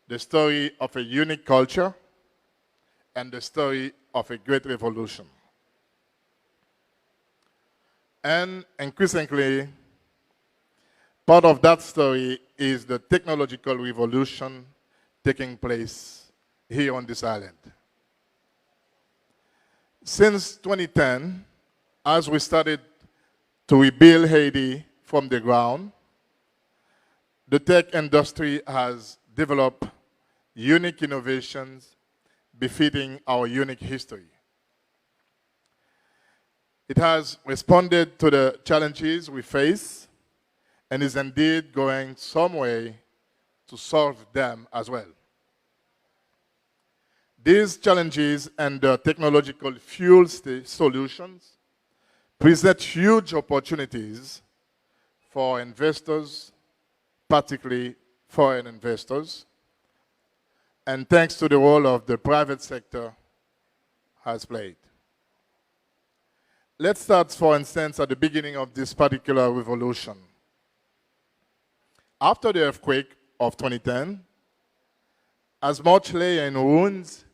the story of a unique culture, and the story of a great revolution. And increasingly, part of that story is the technological revolution taking place here on this island. Since 2010, as we started to rebuild Haiti from the ground, the tech industry has developed unique innovations befitting our unique history. It has responded to the challenges we face and is indeed going some way to solve them as well. These challenges and the technological fuel solutions present huge opportunities for investors, particularly foreign investors, and thanks to the role of the private sector has played. Let's start, for instance, at the beginning of this particular revolution. After the earthquake of 2010, as much lay in ruins,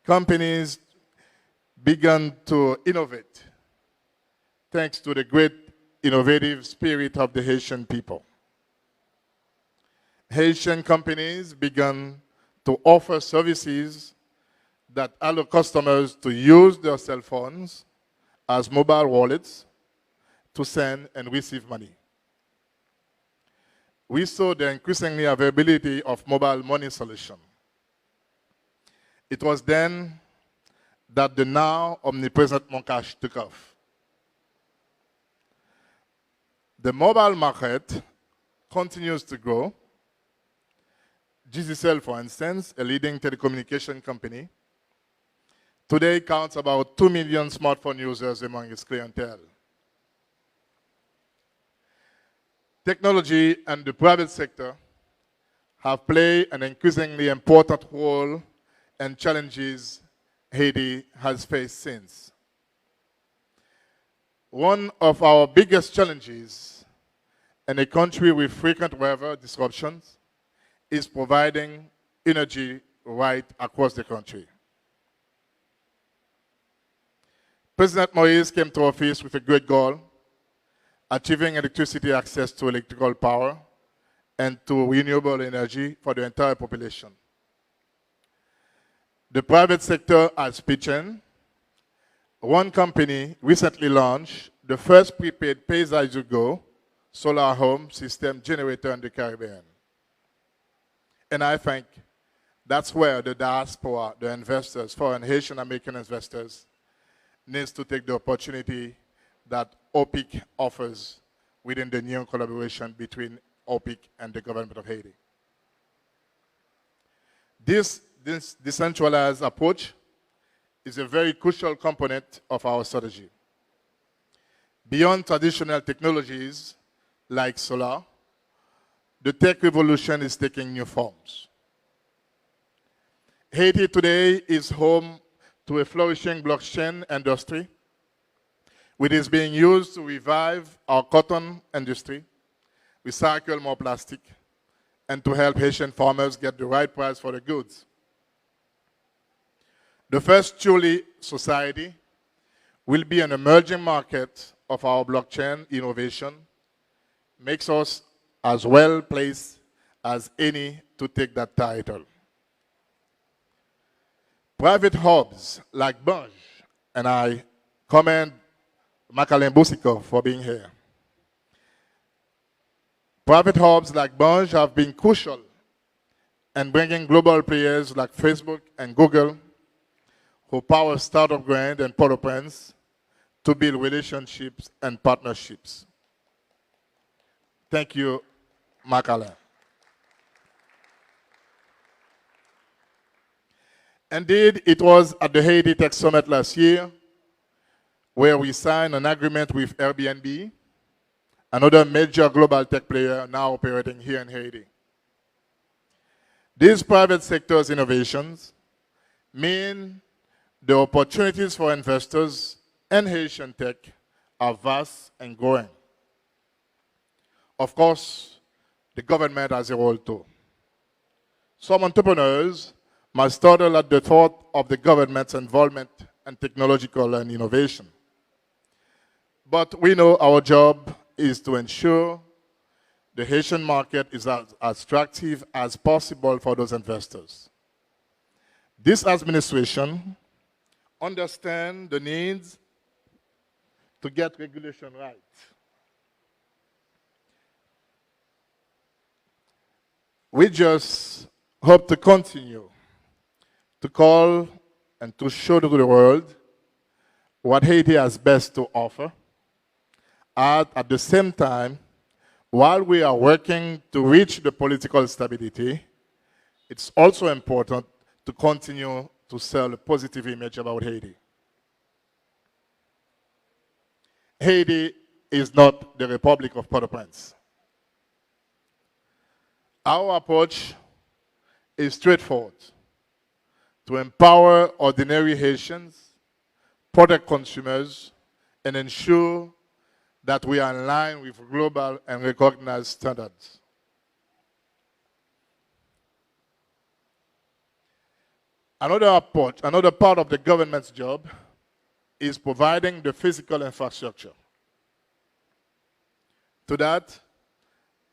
companies began to innovate, thanks to the great innovative spirit of the Haitian people. Haitian companies began to offer services that allow customers to use their cell phones as mobile wallets to send and receive money. We saw the increasingly availability of mobile money solution. It was then that the now omnipresent Moncash took off. The mobile market continues to grow. GCell, for instance, a leading telecommunication company, today counts about 2 million smartphone users among its clientele. Technology and the private sector have played an increasingly important role in challenges Haiti has faced since. One of our biggest challenges in a country with frequent weather disruptions is providing energy right across the country. President Moïse came to office with a great goal, achieving electricity access to electrical power and to renewable energy for the entire population. The private sector has pitched in. One company recently launched the first prepaid pay-as-you-go solar home system generator in the Caribbean. And I think that's where the diaspora, the investors, foreign Haitian American investors, needs to take the opportunity that OPIC offers within the new collaboration between OPIC and the government of Haiti. This decentralized approach is a very crucial component of our strategy. Beyond traditional technologies like solar, the tech revolution is taking new forms. Haiti today is home to a flourishing blockchain industry, which is being used to revive our cotton industry, recycle more plastic, and to help Haitian farmers get the right price for their goods. The first truly society will be an emerging market of our blockchain innovation, makes us as well placed as any to take that title. Private hubs like Banj, and I commend Alain Boucicault for being here. Private hubs like Banj have been crucial in bringing global players like Facebook and Google, who power Startup Grand and Port-au-Prince, to build relationships and partnerships. Thank you, Alain. Indeed, it was at the Haiti Tech Summit last year where we signed an agreement with Airbnb, another major global tech player now operating here in Haiti. These private sector's innovations mean the opportunities for investors in Haitian tech are vast and growing. Of course, the government has a role too. Some entrepreneurs must startle at the thought of the government's involvement in technological and innovation. But we know our job is to ensure the Haitian market is as attractive as possible for those investors. This administration understands the needs to get regulation right. We just hope to continue to call and to show to the world what Haiti has best to offer. At the same time, while we are working to reach the political stability, it's also important to continue to sell a positive image about Haiti. Haiti is not the Republic of Port-au-Prince. Our approach is straightforward: to empower ordinary Haitians, protect consumers, and ensure that we are in line with global and recognized standards. Another approach, another part of the government's job is providing the physical infrastructure. To that,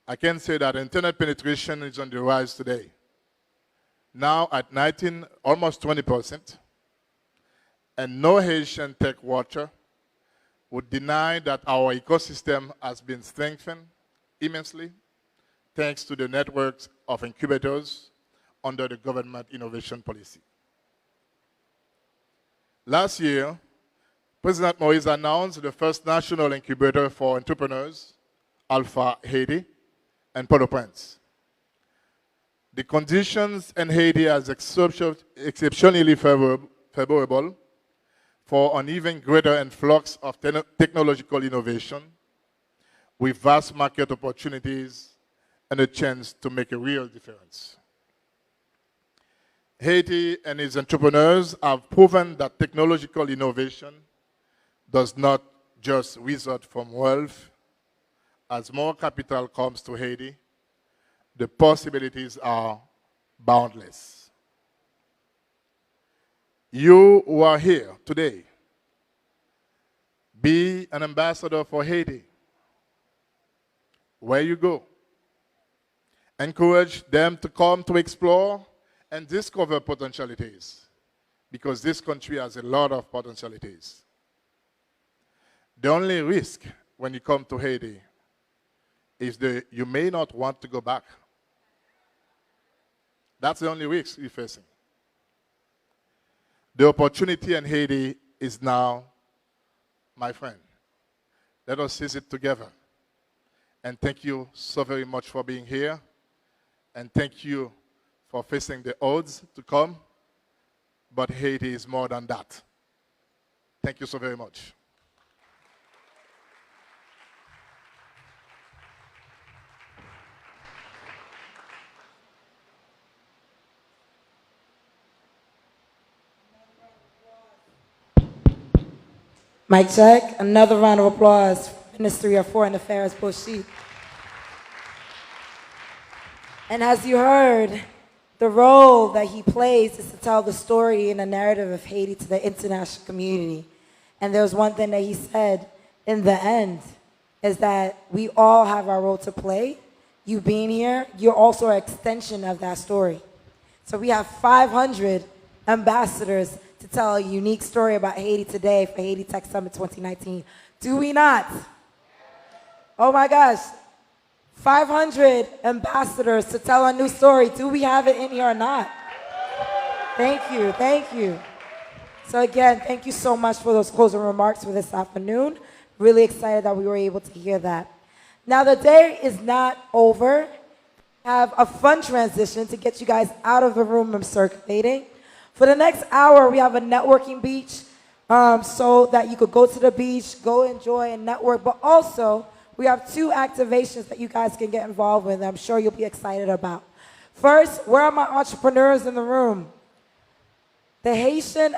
I can say that internet penetration is on the rise today. Now at 19, almost 20%, and no Haitian tech watcher would deny that our ecosystem has been strengthened immensely thanks to the networks of incubators under the government innovation policy. Last year, President Moïse announced the first national incubator for entrepreneurs, Alpha Haiti, and Port-au-Prince. The conditions in Haiti are exceptionally favorable for an even greater influx of technological innovation with vast market opportunities and a chance to make a real difference. Haiti and its entrepreneurs have proven that technological innovation does not just result from wealth. As more capital comes to Haiti, the possibilities are boundless. You who are here today, be an ambassador for Haiti. where you go. Encourage them to come to explore and discover potentialities, because this country has a lot of potentialities. The only risk when you come to Haiti is that you may not want to go back. That's the only risk you're facing. The opportunity in Haiti is now, my friend. Let us seize it together. And thank you so very much for being here. And thank you for facing the odds to come. But Haiti is more than that. Thank you so very much. Mic check. Another round of applause for Ministry of Foreign Affairs, Boucicault. And as you heard, the role that he plays is to tell the story and the narrative of Haiti to the international community. And there was one thing that he said in the end, is that we all have our role to play. You being here, you're also an extension of that story. So we have 500 ambassadors to tell a unique story about Haiti today for Haiti Tech Summit 2019. Do we not? Oh my gosh. 500 ambassadors to tell a new story. Do we have it in here or not? Thank you, thank you. So again, thank you so much for those closing remarks for this afternoon. Really excited that we were able to hear that. Now the day is not over. We have a fun transition to get you guys out of the room and circulating. For the next hour, we have a networking beach so that you could go to the beach, go enjoy and network, but also we have 2 activations that you guys can get involved with that I'm sure you'll be excited about. First, where are my entrepreneurs in the room? The Haitian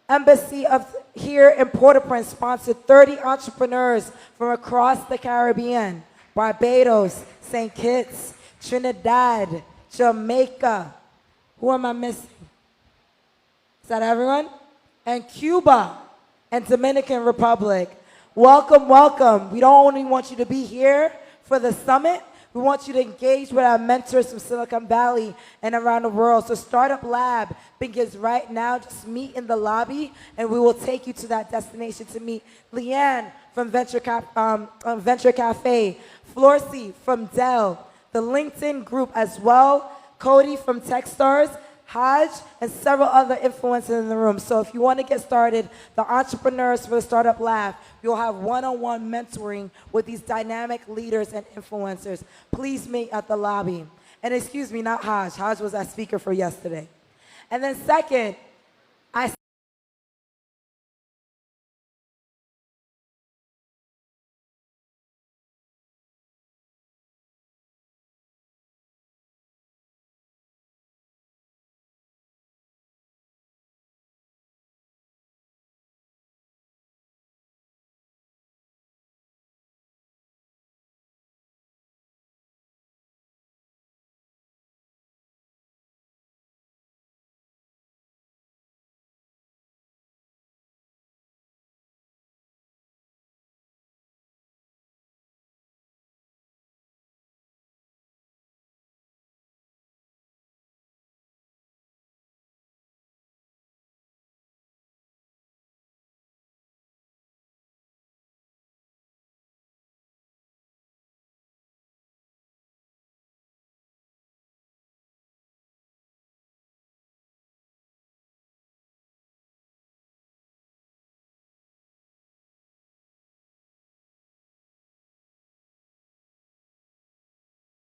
Embassy of here in Port-au-Prince sponsored 30 entrepreneurs from across the Caribbean, Barbados, St. Kitts, Trinidad, Jamaica. Who am I missing? Is that everyone? And Cuba and Dominican Republic. Welcome, welcome. We don't only want you to be here for the summit, we want you to engage with our mentors from Silicon Valley and around the world. So Startup Lab begins right now. Just meet in the lobby and we will take you to that destination to meet Leanne from Venture Cafe, Florcy from Dell, the LinkedIn group as well, Cody from Techstars, Haj, and several other influencers in the room. So if you want to get started, the entrepreneurs for the Startup Lab, you'll have one-on-one mentoring with these dynamic leaders and influencers. Please meet at the lobby. And excuse me, not Haj. Haj was our speaker for yesterday. And then second,